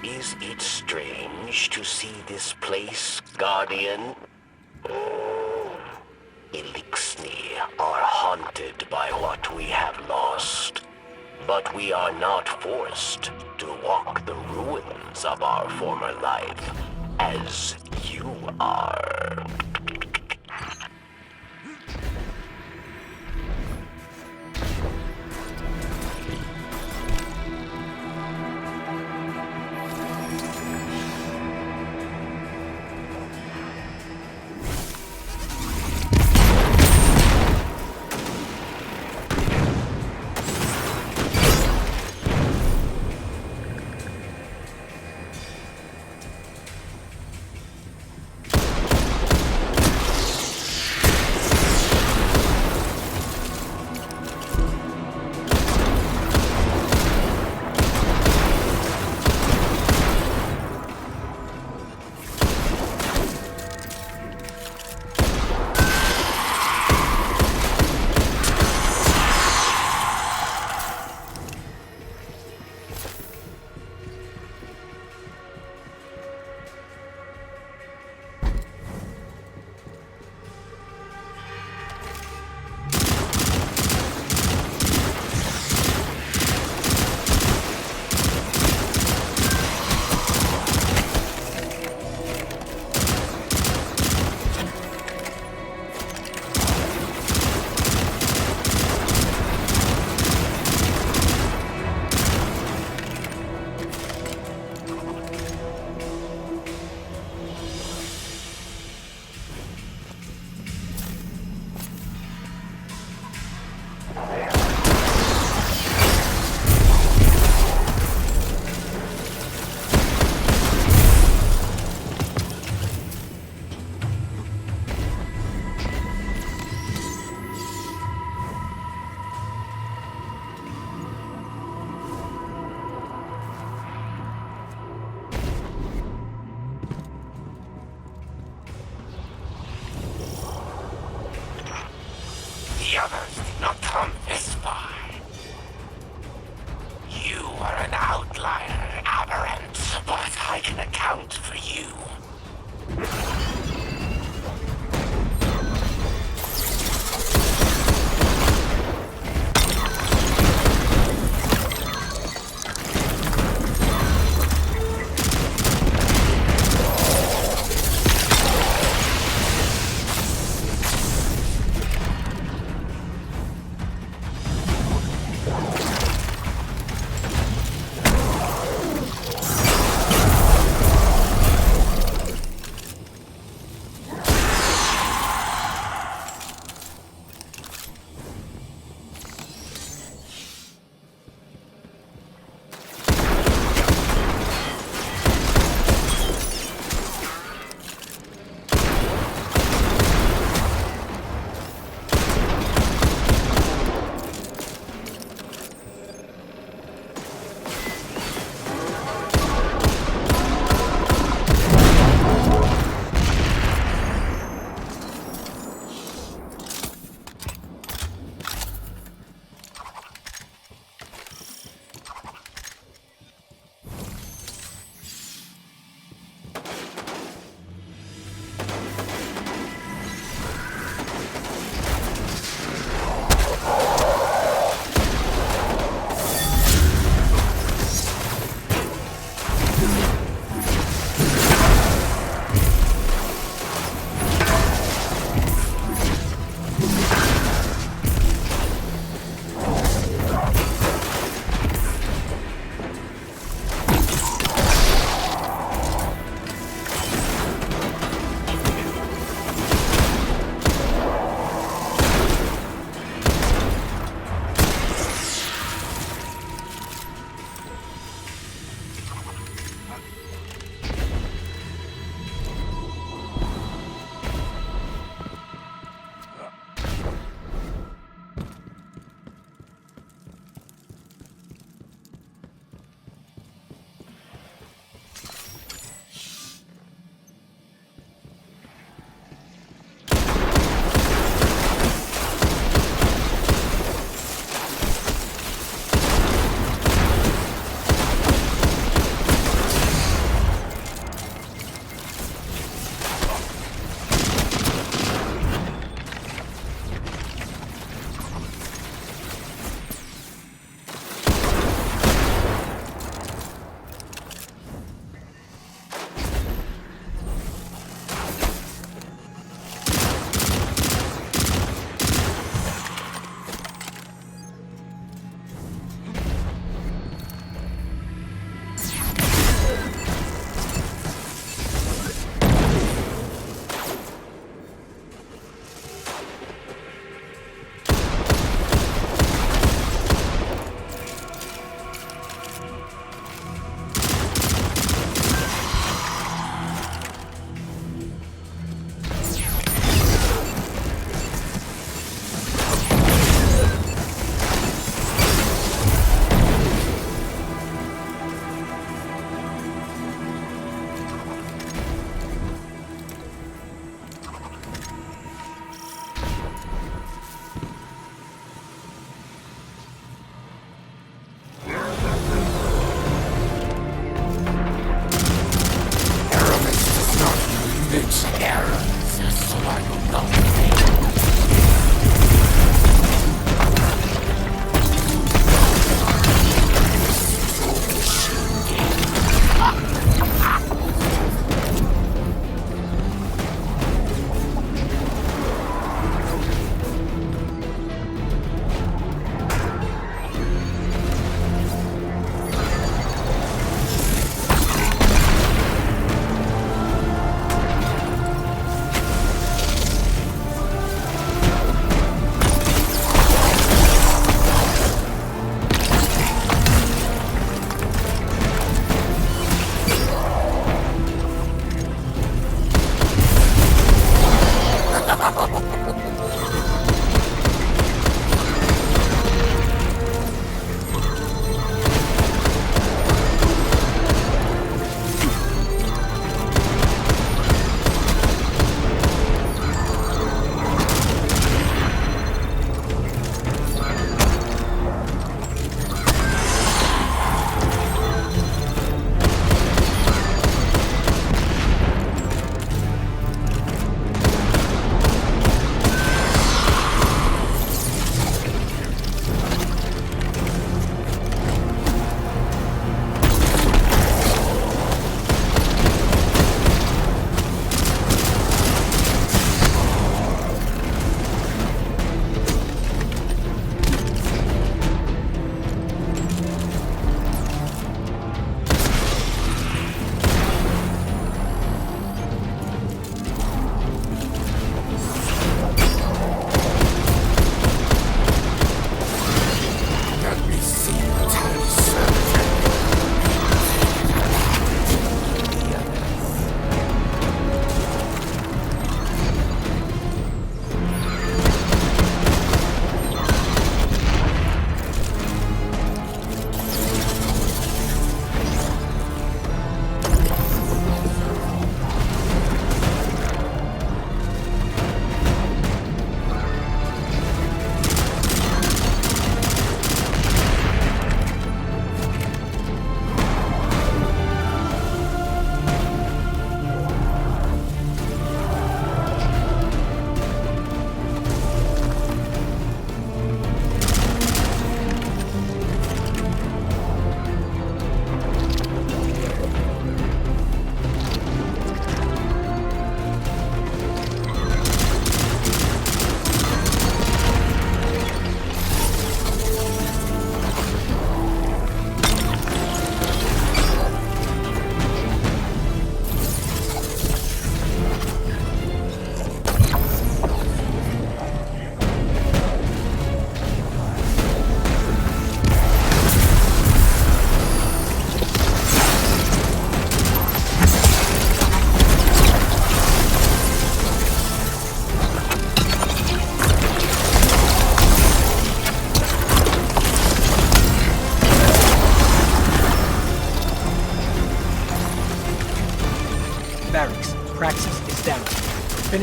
S2: Is it strange to see this place, Guardian? Elixni are haunted by what we have lost. But we are not forced to walk the ruins of our former life, as you are.
S6: The others did not come this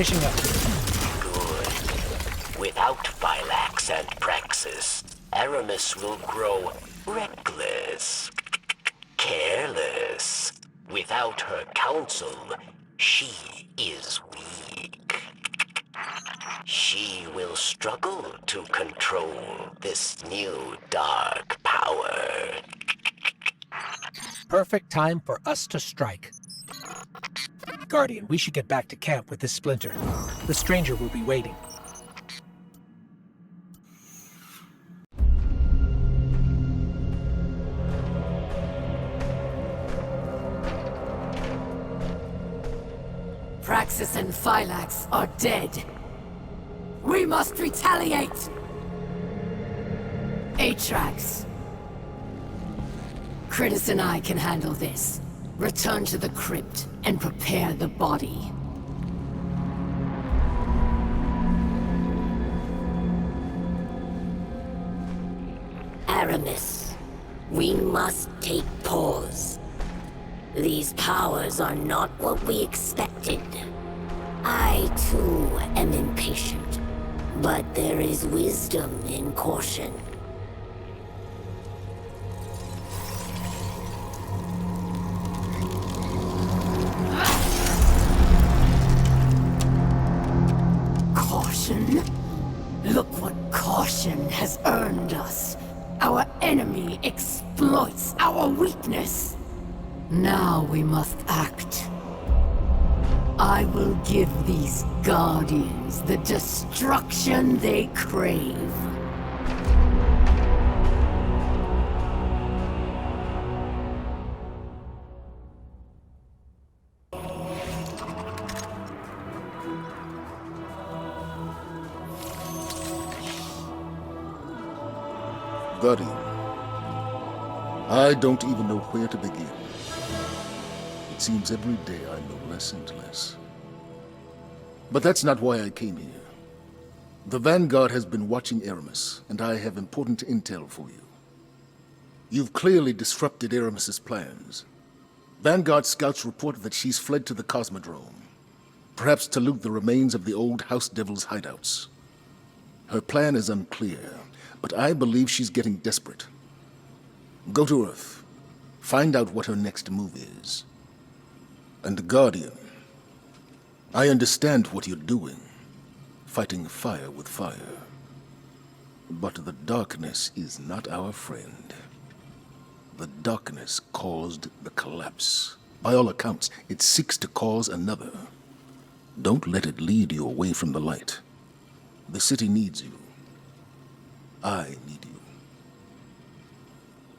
S4: finishing up.
S2: Good. Without Phylax and Praxis, Aramis will grow reckless, careless. Without her counsel, she is weak. She will struggle to control this new dark power.
S4: Perfect time for us to strike. Guardian, we should get back to camp with this splinter. The stranger will be waiting.
S5: Praxis and Phylax are dead. We must retaliate! Atrax. Critus and I can handle this. Return to the crypt and prepare the body.
S9: Aramis, we must take pause. These powers are not what we expected. I, too, am impatient. But there is wisdom in caution.
S5: Caution? Look what caution has earned us. Our enemy exploits our weakness. Now we must act. I will give these Guardians the destruction they crave.
S10: Guardian, I don't even know where to begin. It seems every day I know less and less. But that's not why I came here. The Vanguard has been watching Aramis, and I have important intel for you. You've clearly disrupted Aramis's plans. Vanguard scouts report that she's fled to the Cosmodrome, perhaps to loot the remains of the old House Devil's hideouts. Her plan is unclear, but I believe she's getting desperate. Go to Earth. Find out what her next move is. And Guardian, I understand what you're doing, fighting fire with fire. But the darkness is not our friend. The darkness caused the collapse. By all accounts, it seeks to cause another. Don't let it lead you away from the light. The city needs you. I need you.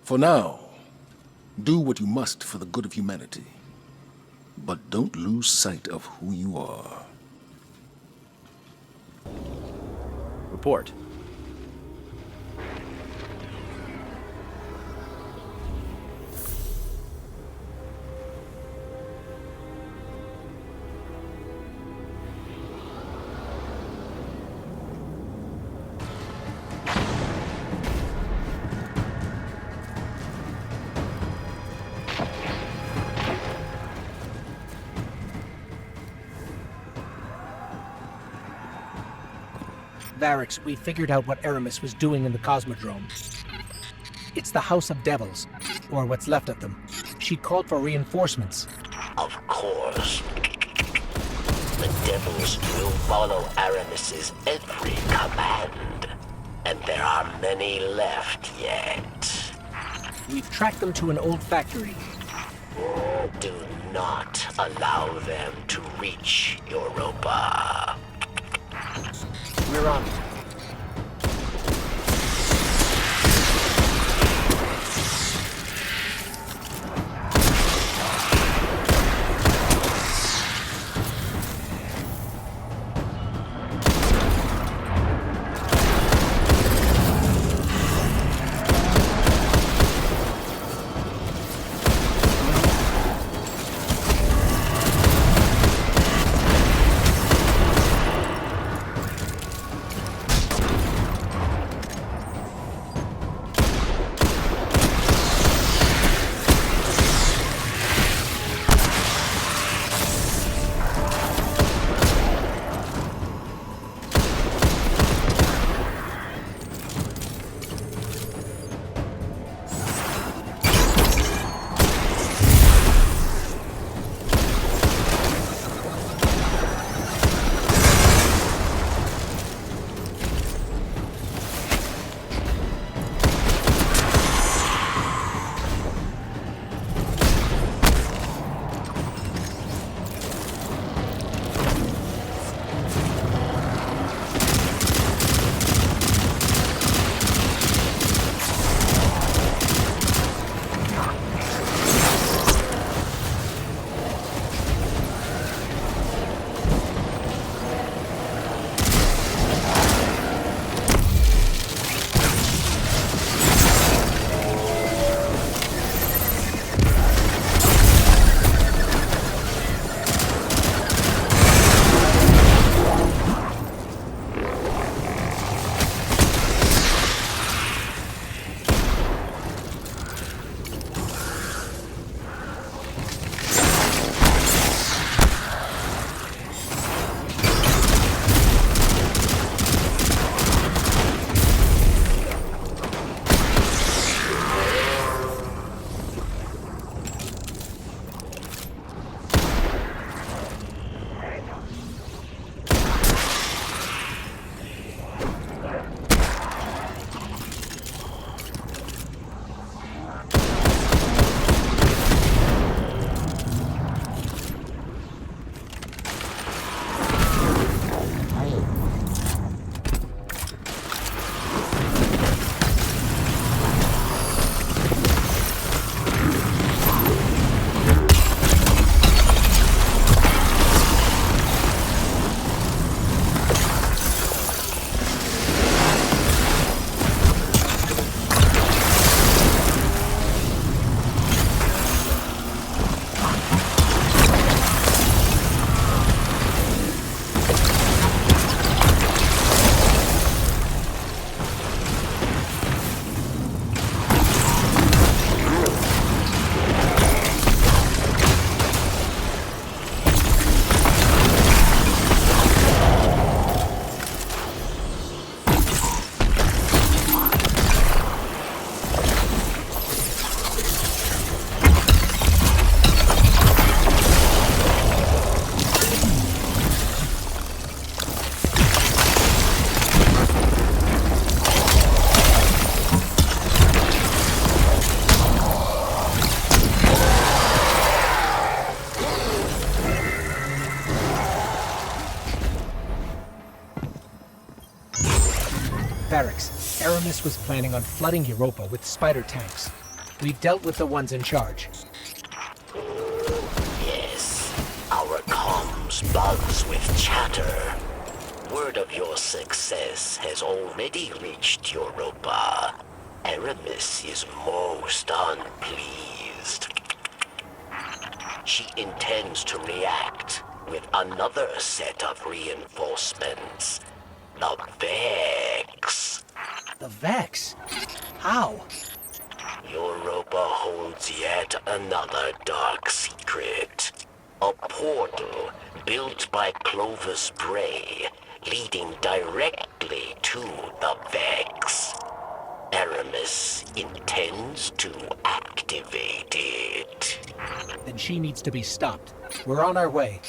S10: For now, do what you must for the good of humanity. But don't lose sight of who you are.
S11: Report.
S4: Varix, we figured out what Aramis was doing in the Cosmodrome. It's the House of Devils, or what's left of them. She called for reinforcements.
S2: Of course. The Devils will follow Aramis's every command. And there are many left yet.
S4: We've tracked them to an old factory.
S2: Do not allow them to reach Europa.
S4: We're on it. was planning on flooding Europa with spider tanks. We've dealt with the ones in charge.
S2: Yes, our comms buzz with chatter. Word of your success has already reached Europa. Aramis is most unpleased. She intends to react with another set of reinforcements. The Vex.
S4: The Vex? How?
S2: Europa holds yet another dark secret. A portal built by Clovis Bray, leading directly to the Vex. Aramis intends to activate it.
S4: Then she needs to be stopped. We're on our way.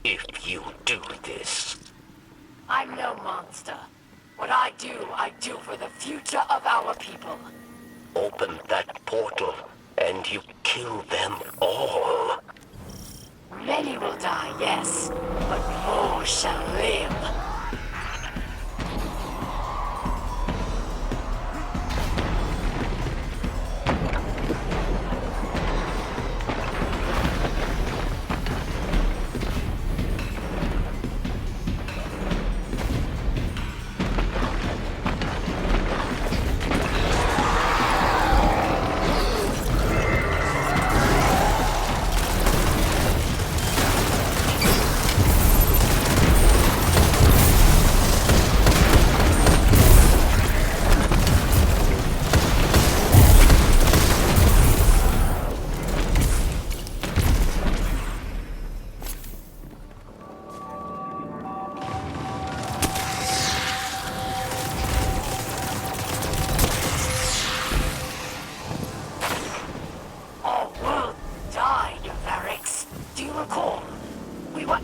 S2: If you do this.
S5: I'm no monster. What I do for the future of our people.
S2: Open that portal, and you kill them all.
S5: Many will die, yes, but more shall live.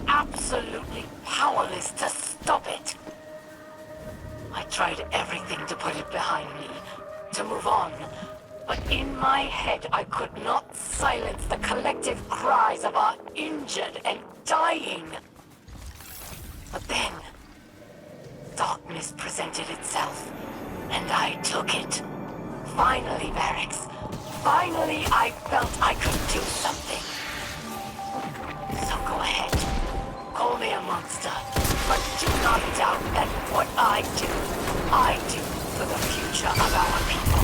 S5: Absolutely powerless to stop it. I tried everything to put it behind me, to move on, but in my head I could not silence the collective cries of our injured and dying. But then, darkness presented itself, and I took it. Finally, Varix. Finally, I felt I could do something. So go ahead. Call me a monster, but do not doubt that what I do for the future of our people.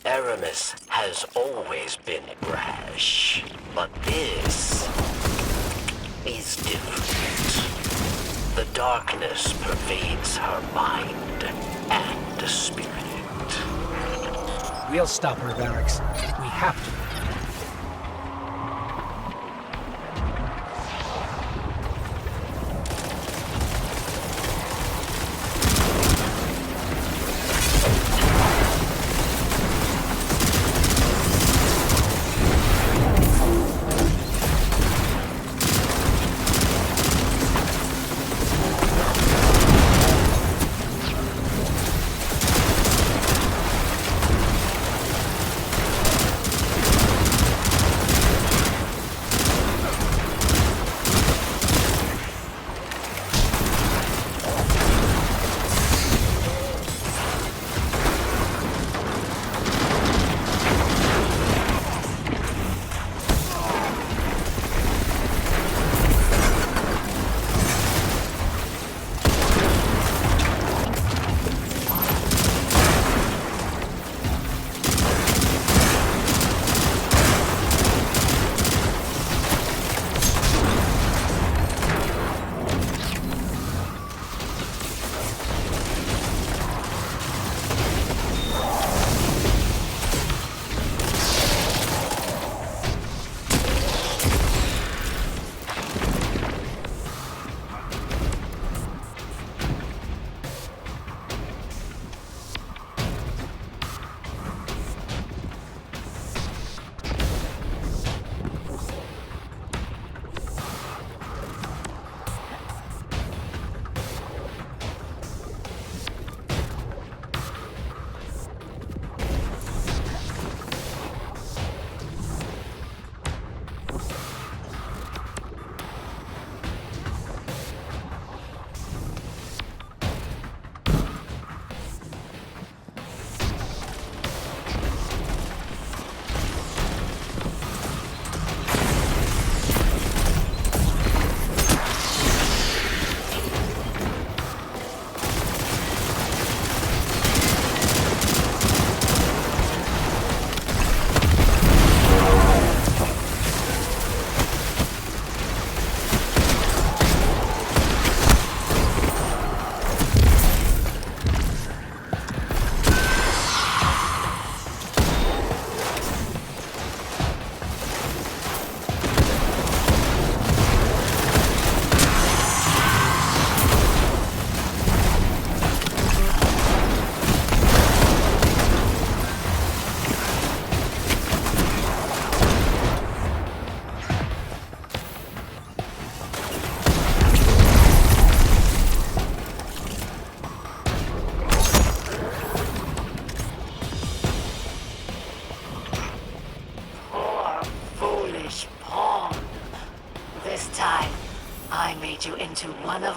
S2: Aramis has always been brash, but this is different. The darkness pervades her mind and spirit.
S4: We'll stop her, Varix. We have to.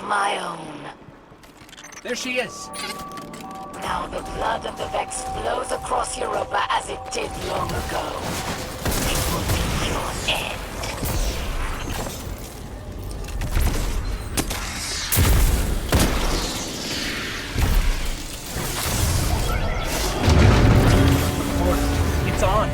S5: my own.
S4: There she is.
S5: Now the blood of the Vex flows across Europa as it did long ago. It will be your end.
S4: It's on.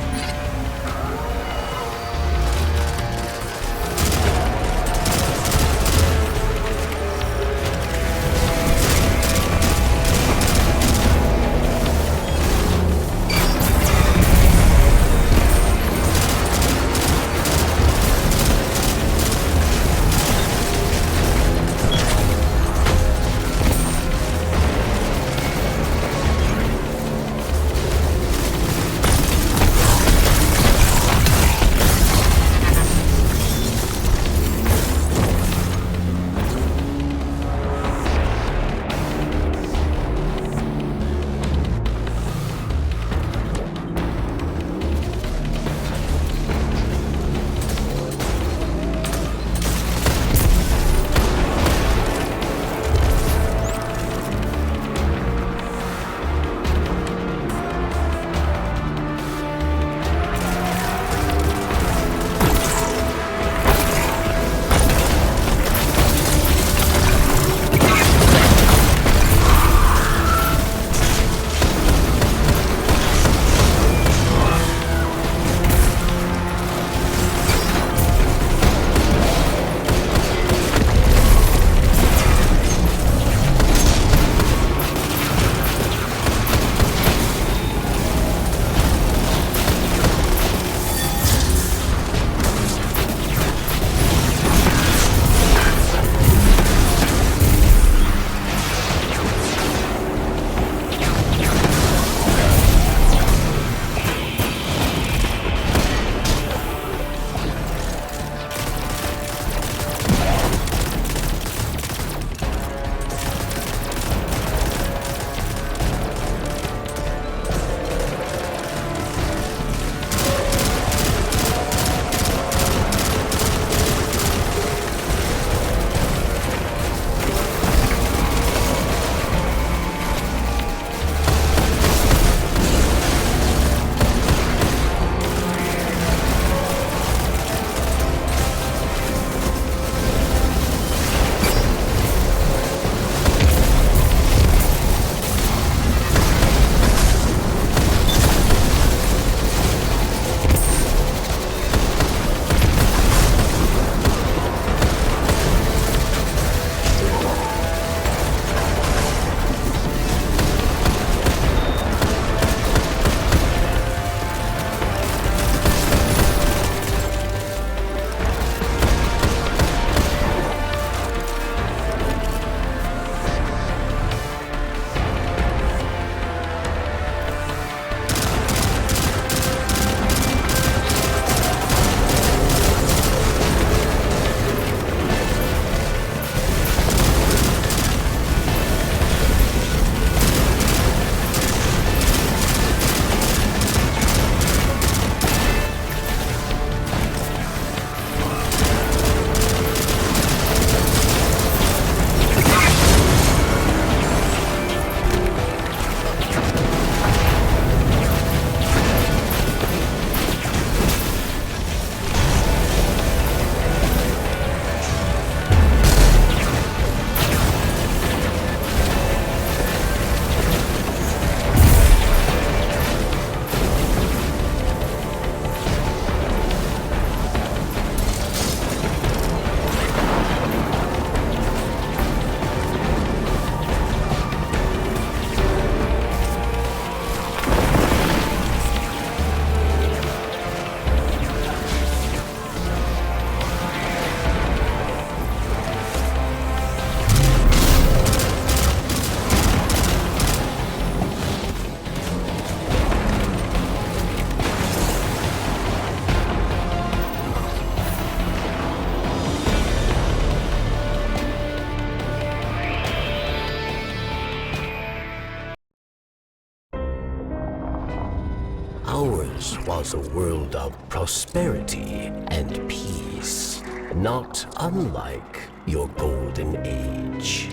S2: Ours was a world of prosperity and peace. not unlike your golden age.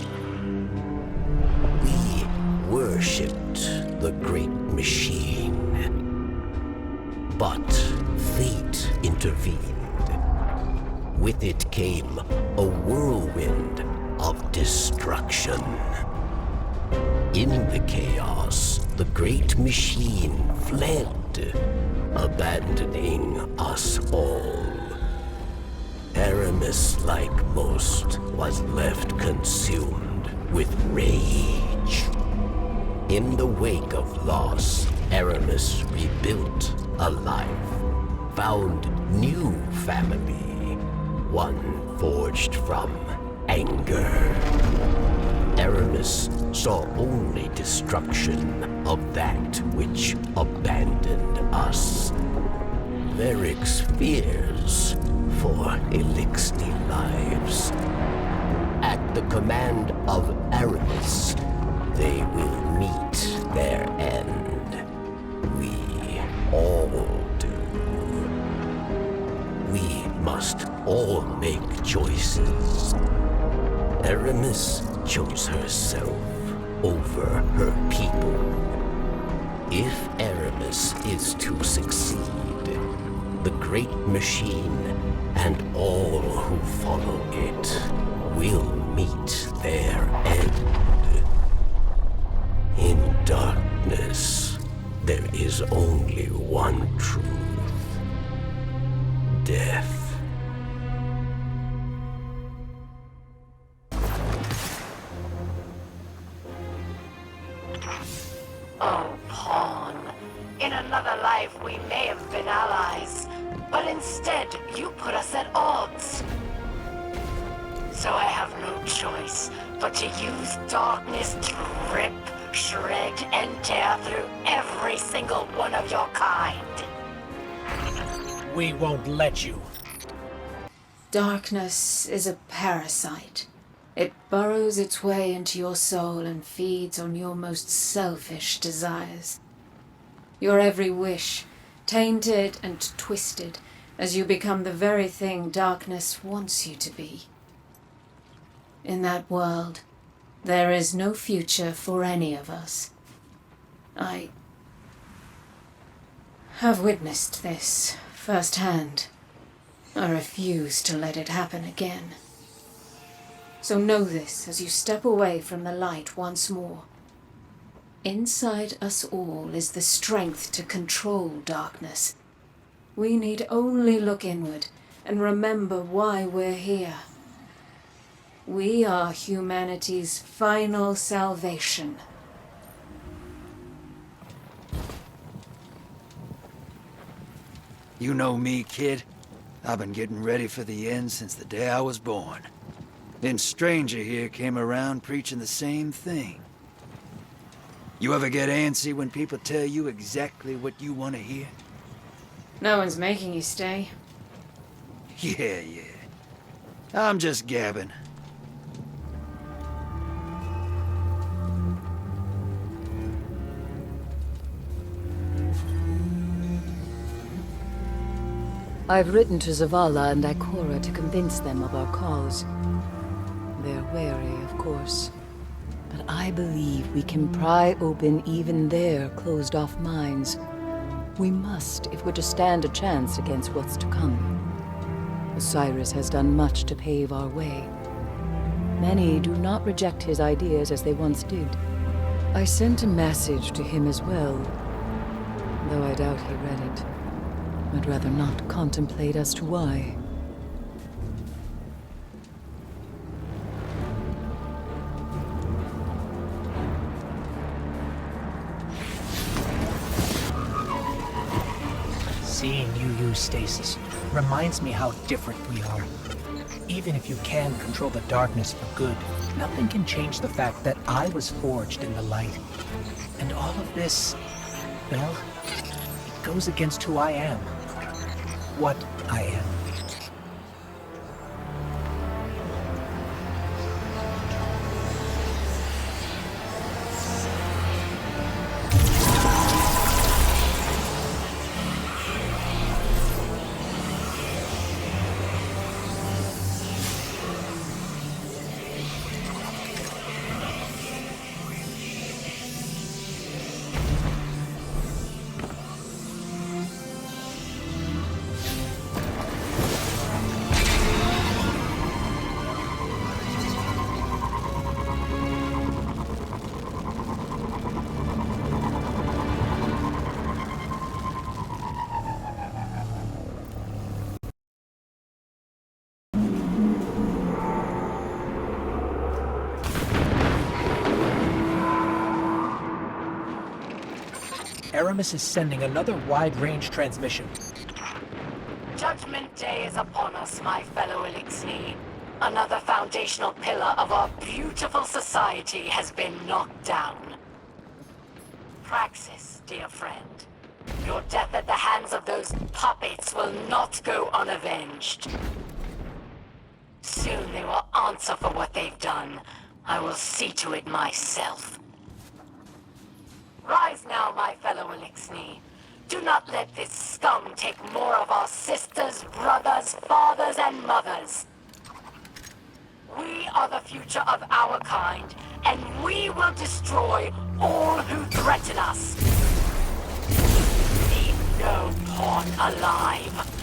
S2: We worshipped the great machine. But fate intervened. With it came a whirlwind of destruction. In the chaos, the great machine fled, abandoning us all. Aramis, like most, was left consumed with rage. In the wake of loss, Aramis rebuilt a life, found new family, one forged from anger. Aramis saw only destruction of that which abandoned us. Varric's fears for Eliksni lives. At the command of Aramis, they will meet their end. We all do. We must all make choices. Aramis chose herself over her people. If Aramis is to succeed, the great machine and all who follow it will meet their end. In darkness, there is only one truth. Death.
S5: Oh, Pawn. In another life, we may have been allies. But instead, you put us at odds. So I have no choice but to use darkness to rip, shred, and tear through every single one of your kind.
S4: We won't let you.
S1: Darkness is a parasite. It burrows its way into your soul and feeds on your most selfish desires. Your every wish, tainted and twisted, as you become the very thing darkness wants you to be. In that world, there is no future for any of us. I have witnessed this firsthand. I refuse to let it happen again. So know this as you step away from the light once more. Inside us all is the strength to control darkness. We need only look inward and remember why we're here. We are humanity's final salvation.
S7: You know me, kid. I've been getting ready for the end since the day I was born. Then Stranger here came around preaching the same thing. You ever get antsy when people tell you exactly what you want to hear?
S1: No one's making you stay.
S7: Yeah. I'm just gabbing.
S8: I've written to Zavala and Ikora to convince them of our cause. They're wary, of course. But I believe we can pry open even their closed-off minds. We must, if we're to stand a chance against what's to come. Osiris has done much to pave our way. Many do not reject his ideas as they once did. I sent a message to him as well, though I doubt he read it. I'd rather not contemplate as to why.
S6: Seeing you use stasis reminds me how different we are. Even if you can control the darkness for good, nothing can change the fact that I was forged in the light. And all of this, well, it goes against who I am. What I am.
S4: Aramis is sending another wide-range transmission.
S5: Judgment Day is upon us, my fellow Elixni. Another foundational pillar of our beautiful society has been knocked down. Praxis, dear friend. Your death at the hands of those puppets will not go unavenged. Soon they will answer for what they've done. I will see to it myself. Rise now, my fellow Elixni. Do not let this scum take more of our sisters, brothers, fathers, and mothers. We are the future of our kind, and we will destroy all who threaten us. Leave no pawn alive.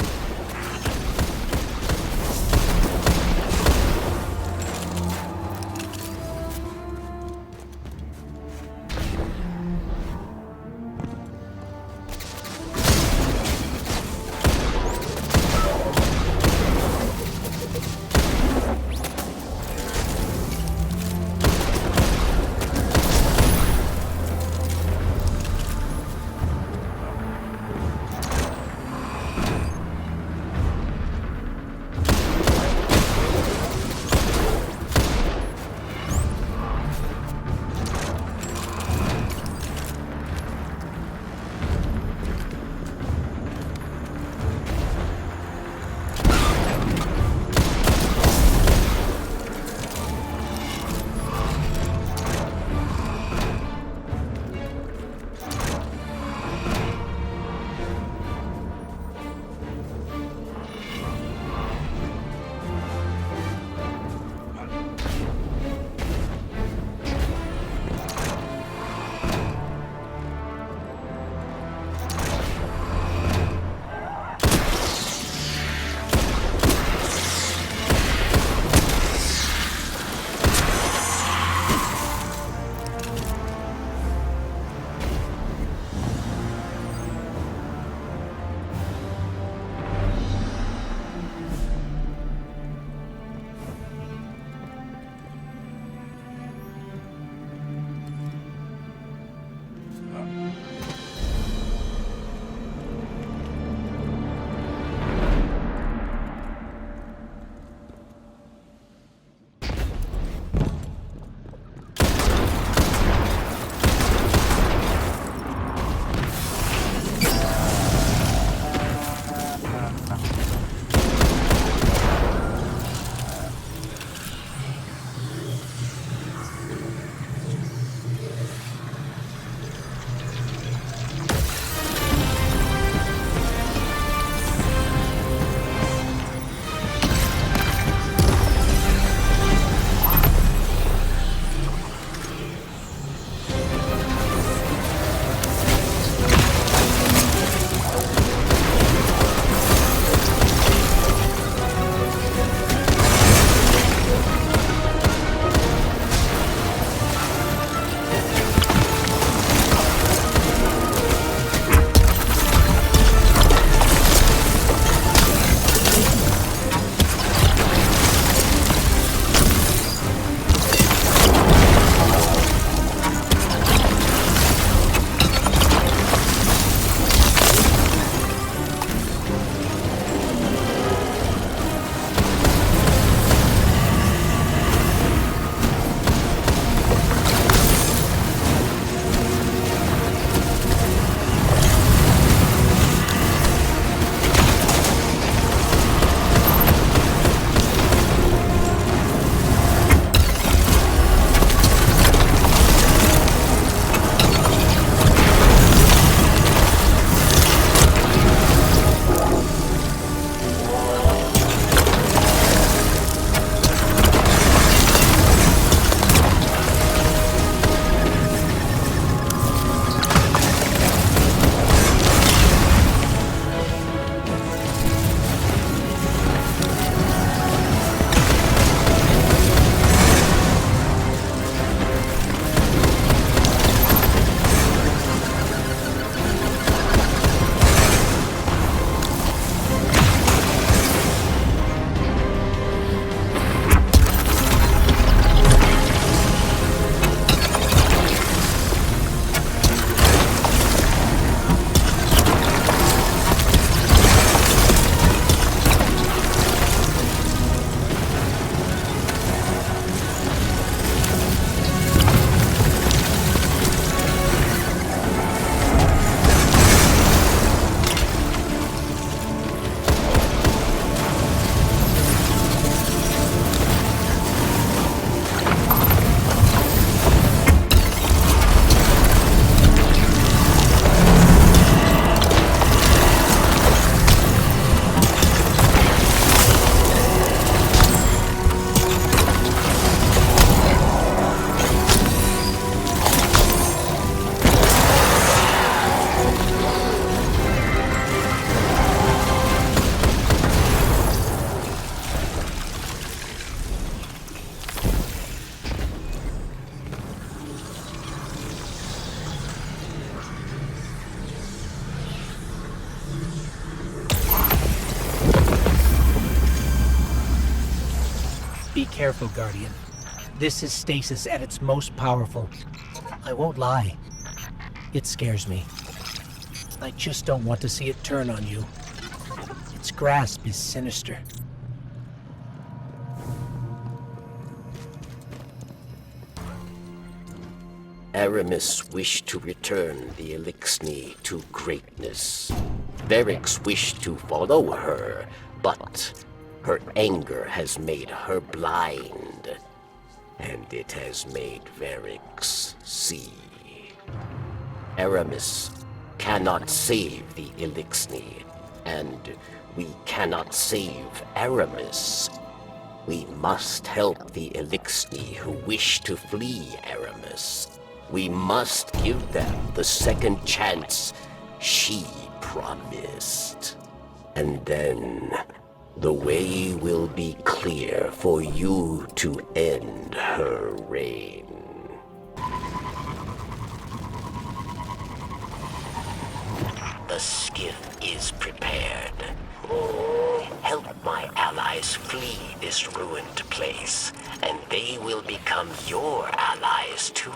S4: careful, Guardian. This is stasis at its most powerful. I won't lie. It scares me. I just don't want to see it turn on you. Its grasp is sinister.
S2: Aramis wished to return the Elixni to greatness. Verix wished to follow her, but her anger has made her blind. And it has made Verix see. Aramis cannot save the Elixni, and we cannot save Aramis. We must help the Elixni who wish to flee Aramis. We must give them the second chance she promised. And then the way will be clear for you to end her reign. The skiff is prepared. Help my allies flee this ruined place, and they will become your allies too.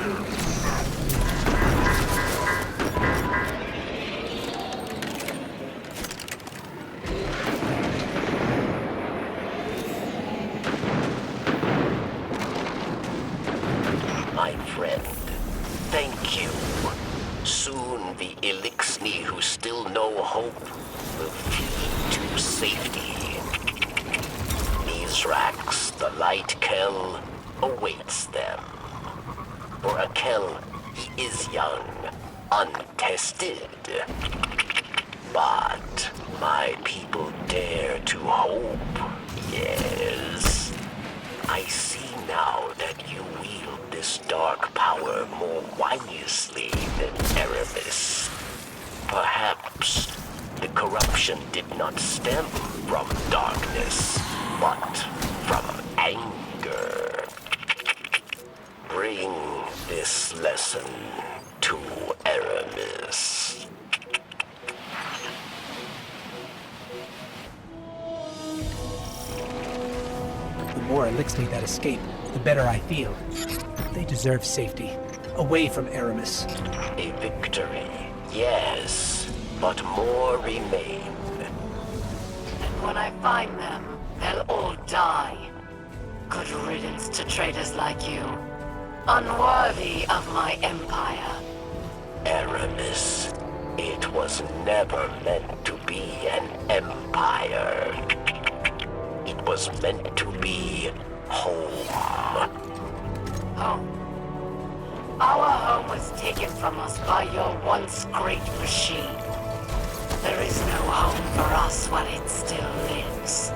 S2: My friend, thank you. Soon the Elixni who still know hope will flee to safety. Mizrax, the Light Kel, awaits them. For a Kel, he is young, untested. But my people dare to hope, yes. I see now that you wield this dark power more wisely than Erebus. Perhaps the corruption did not stem from darkness, but from anger. Bring this lesson to Erebus.
S4: The more Elixni that escape, the better I feel. They deserve safety, away from Aramis.
S2: A victory, yes, but more remain.
S5: And when I find them, they'll all die. Good riddance to traitors like you. Unworthy of my empire.
S2: Aramis, it was never meant to be an empire. It was meant to be home.
S5: Home. Our home was taken from us by your once great machine. There is no home for us while it still lives.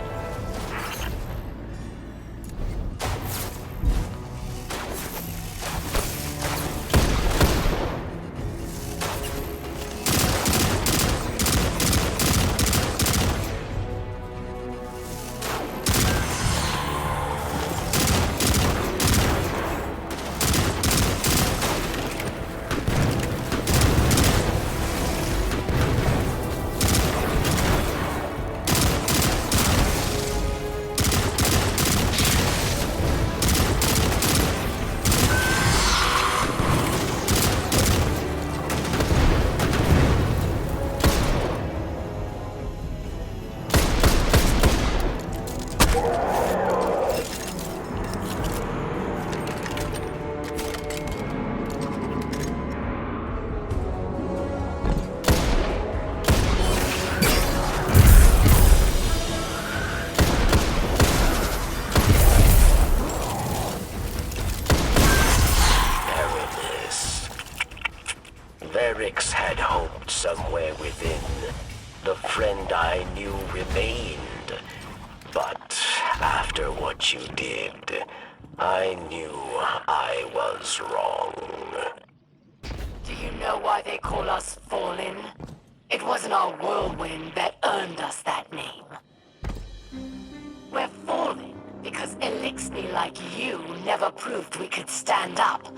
S2: Verix had hoped somewhere within. The friend I knew remained. But after what you did, I knew I was wrong.
S5: Do you know why they call us Fallen? It wasn't our whirlwind that earned us that name. We're Fallen because Elixni like you never proved we could stand up.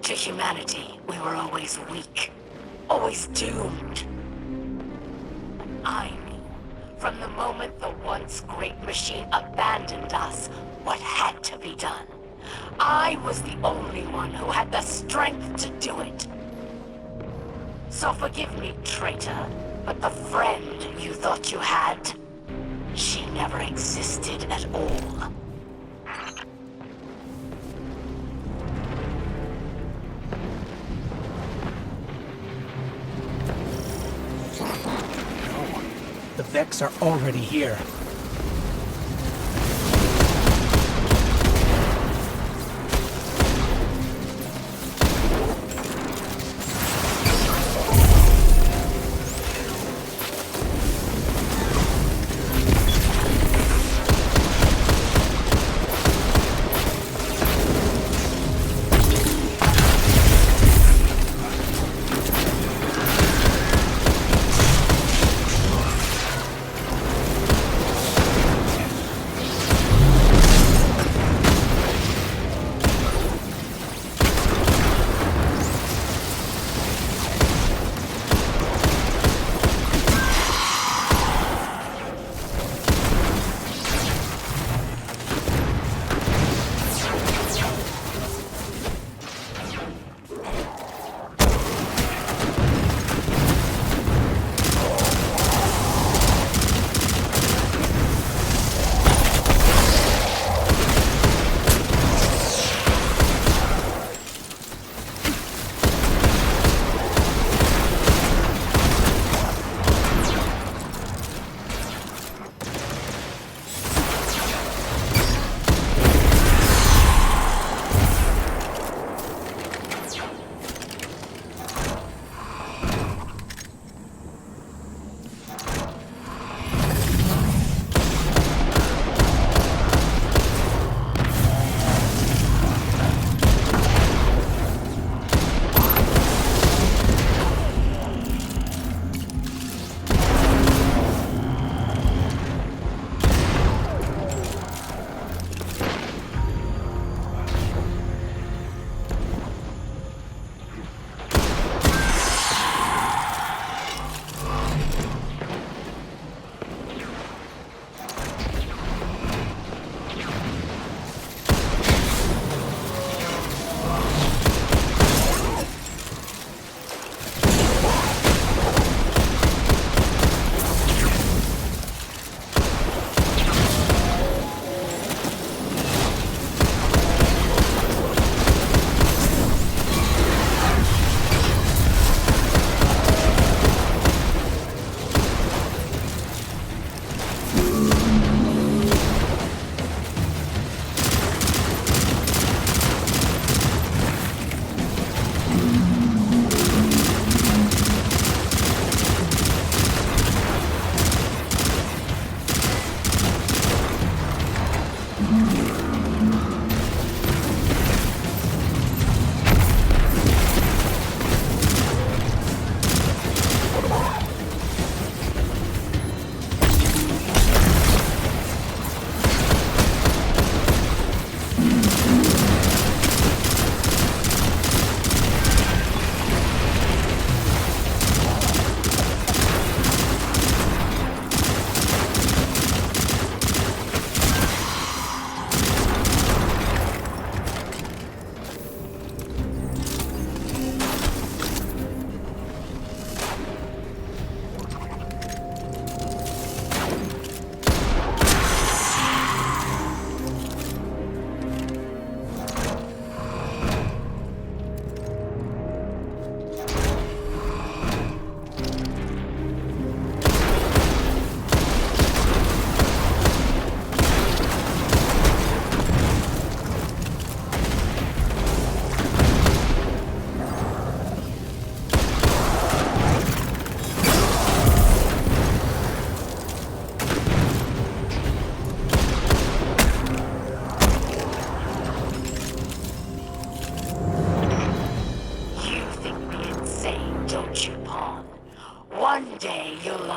S5: To humanity, we were always weak. Always doomed. I knew, from the moment the once great machine abandoned us, what had to be done. I was the only one who had the strength to do it. So forgive me, traitor, but the friend you thought you had, she never existed at all.
S4: The Vex are already here.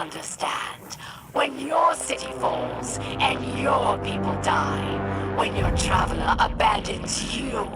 S5: understand. When your city falls and your people die, when your traveler abandons you.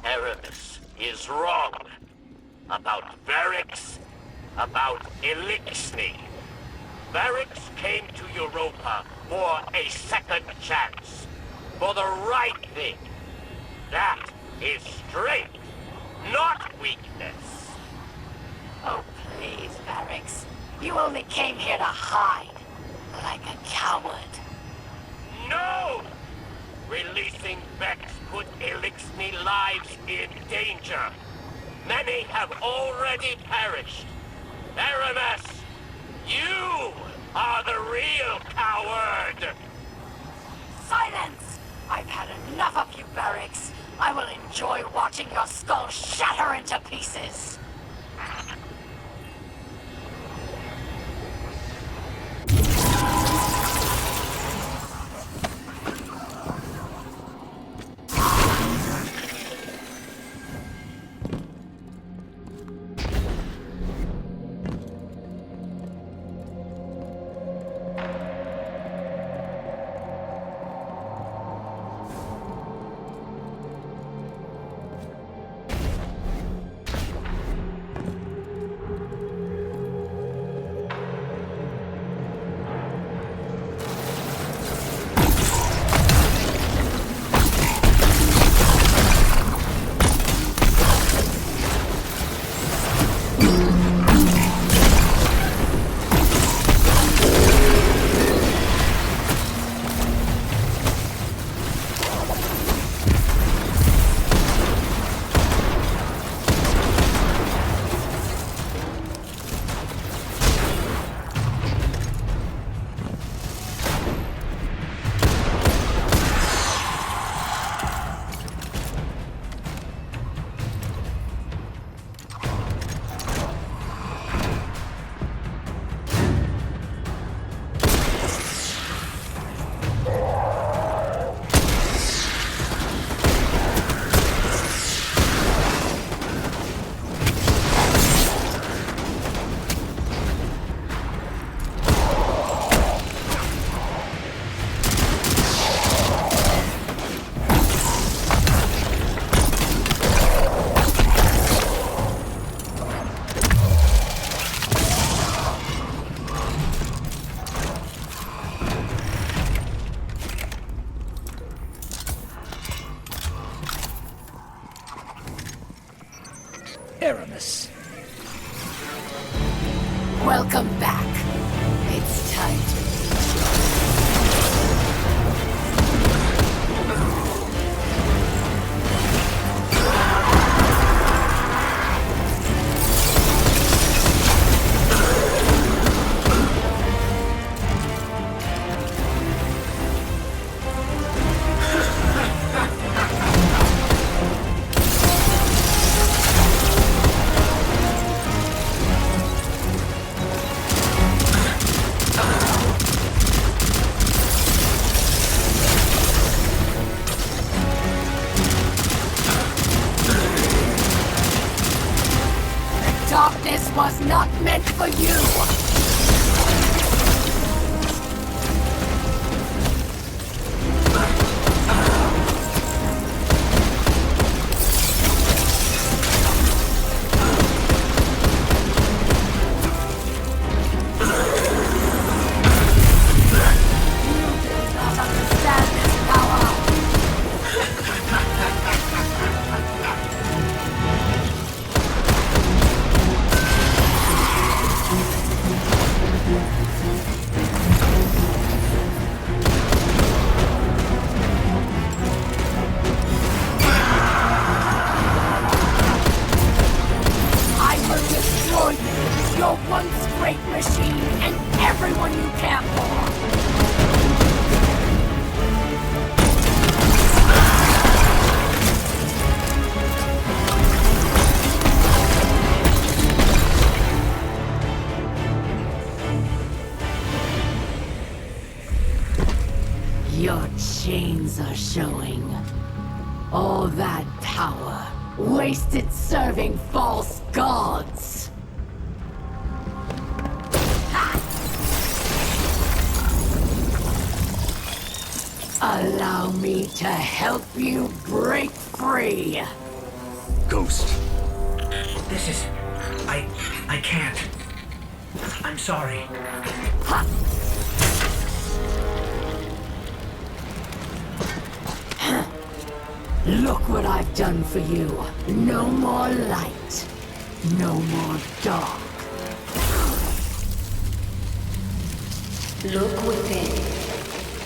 S2: Aramis is wrong about Varix, about Elixni. Varix came to Europa for a second chance, for the right thing. That is strength, not weakness.
S5: Oh, please, Varix. You only came here to hide, like a coward.
S2: No! Releasing Vex put Elixni lives in danger. Many have already perished. Aramis, you are the real coward!
S5: Silence! I've had enough of you, Varix. I will enjoy watching your skull shatter into pieces.
S6: Aramis.
S5: Welcome back. It's time to Darkness was not meant for you! once great machine and everyone you care for! Your chains are showing. All that power, wasted serving false gods. Ha! Allow me to help you break free.
S3: Ghost.
S6: This is... I can't. I'm sorry.
S5: Ha! Look what I've done for you. No more light. No more dark.
S1: Look within.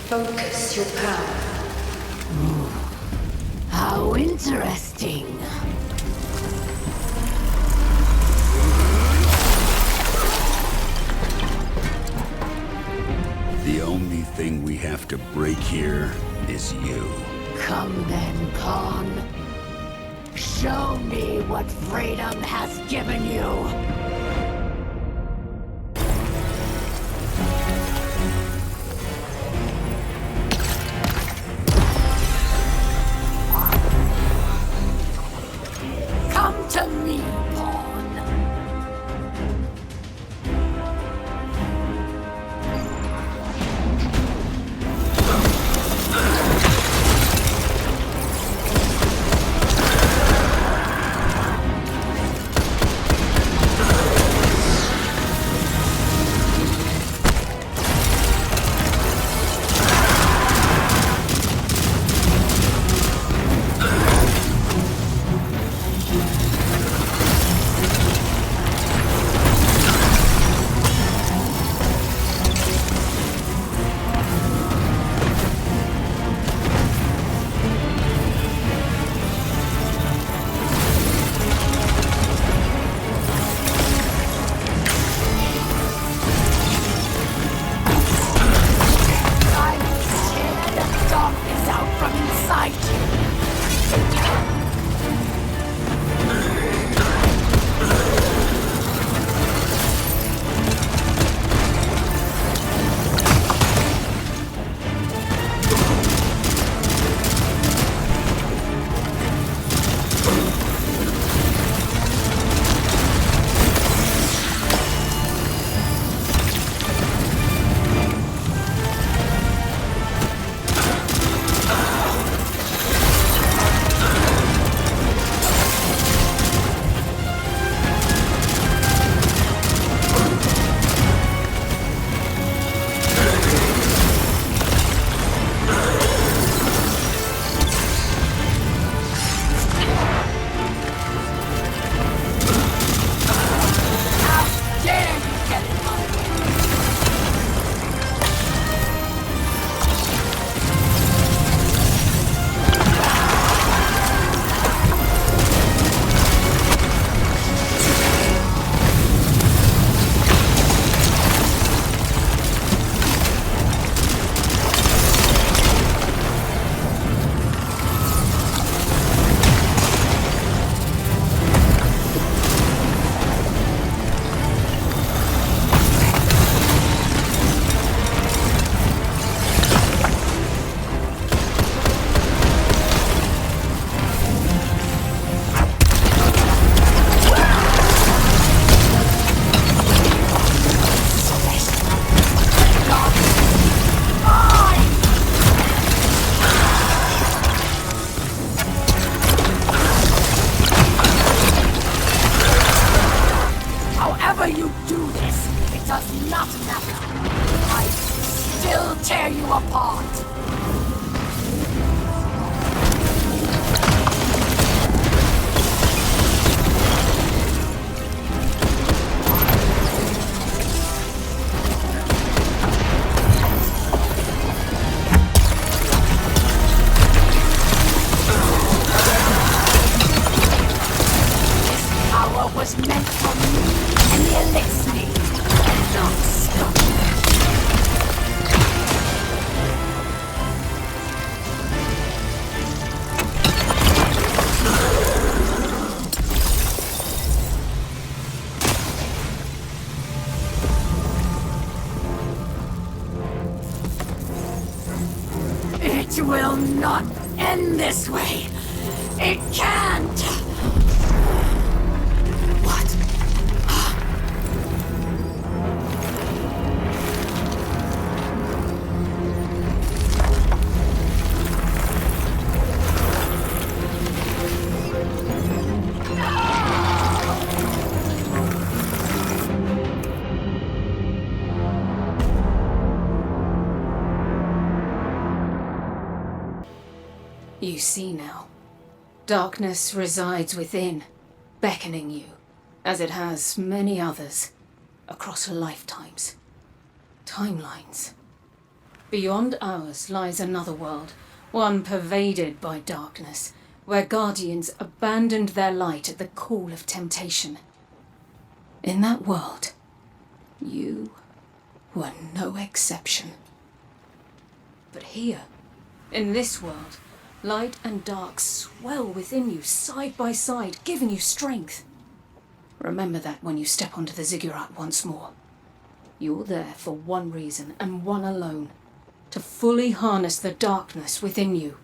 S1: Focus your power.
S5: How interesting.
S3: The only thing we have to break here is you.
S5: Come then, Pawn. Show me what freedom has given you. Come to me, Pawn. tear you apart! This power was meant for me and the Elixir. cannot end this way. It can't. What?
S1: You see now. Darkness resides within, beckoning you, as it has many others, across lifetimes. Timelines. Beyond ours lies another world, one pervaded by darkness, where guardians abandoned their light at the call of temptation. In that world, you were no exception. But here, in this world, light and dark swell within you, side by side, giving you strength. Remember that when you step onto the ziggurat once more. You're there for one reason, and one alone. To fully harness the darkness within you.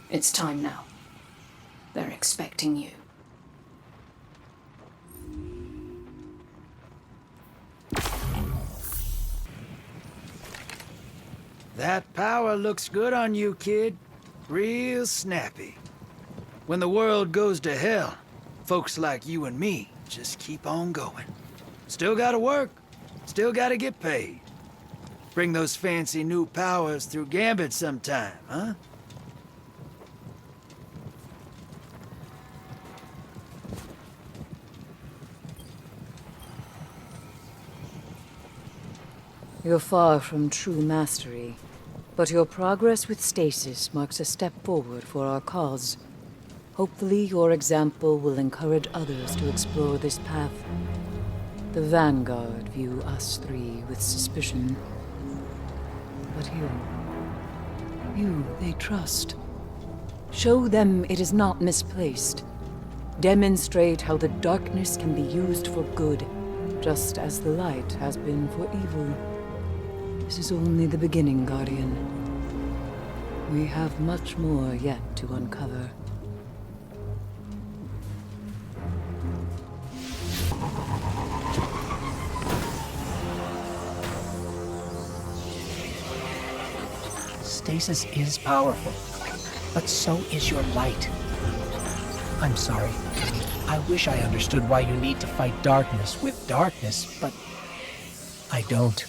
S1: It's time now. They're expecting you.
S7: That power looks good on you, kid. Real snappy. When the world goes to hell, folks like you and me just keep on going. Still gotta work. Still gotta get paid. Bring those fancy new powers through Gambit sometime, huh?
S8: You're far from true mastery, but your progress with Stasis marks a step forward for our cause. Hopefully, your example will encourage others to explore this path. The Vanguard view us three with suspicion. But you they trust. Show them it is not misplaced. Demonstrate how the darkness can be used for good, just as the light has been for evil. This is only the beginning, Guardian. We have much more yet to uncover.
S4: Stasis is powerful, but so is your light. I'm sorry. I wish I understood why you need to fight darkness with darkness, but I don't.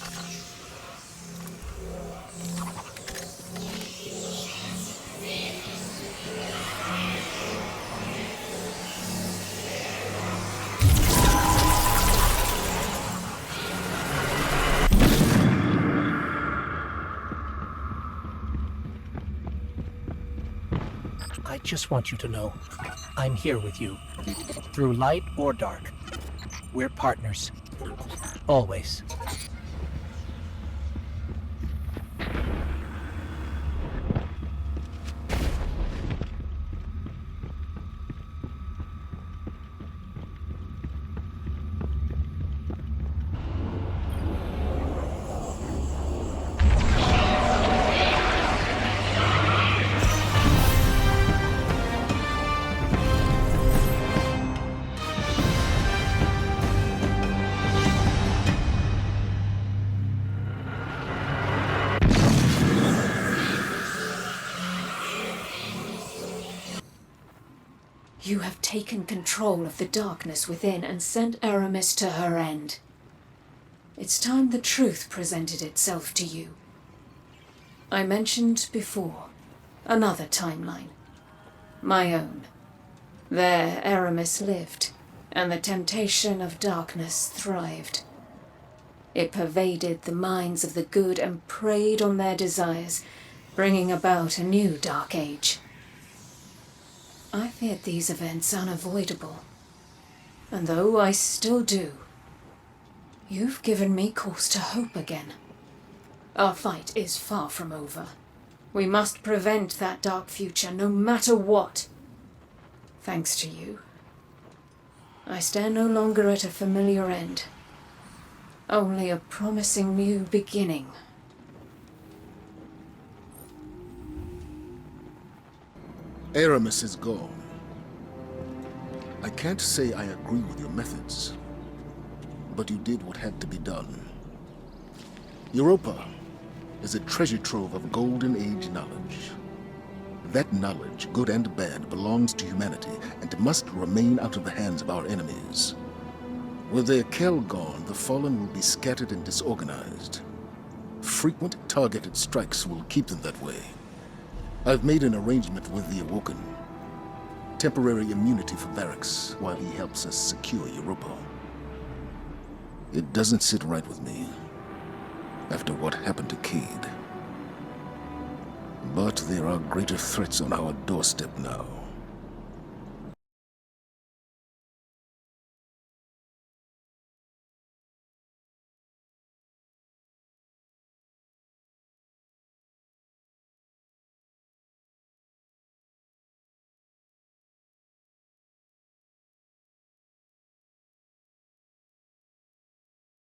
S4: I just want you to know, I'm here with you. Through light or dark. We're partners. Always.
S1: You have taken control of the darkness within and sent Aramis to her end. It's time the truth presented itself to you. I mentioned before, another timeline. My own. There Aramis lived, and the temptation of darkness thrived. It pervaded the minds of the good and preyed on their desires, bringing about a new dark age. I feared these events unavoidable. And though I still do, you've given me cause to hope again. Our fight is far from over. We must prevent that dark future, no matter what. Thanks to you, I stand no longer at a familiar end, only a promising new beginning.
S10: Aramis is gone. I can't say I agree with your methods, but you did what had to be done. Europa is a treasure trove of Golden Age knowledge. That knowledge, good and bad, belongs to humanity and must remain out of the hands of our enemies. With their Kell gone, the Fallen will be scattered and disorganized. Frequent targeted strikes will keep them that way. I've made an arrangement with the Awoken. Temporary immunity for Varix while he helps us secure Europa. It doesn't sit right with me after what happened to Cayde. But there are greater threats on our doorstep now.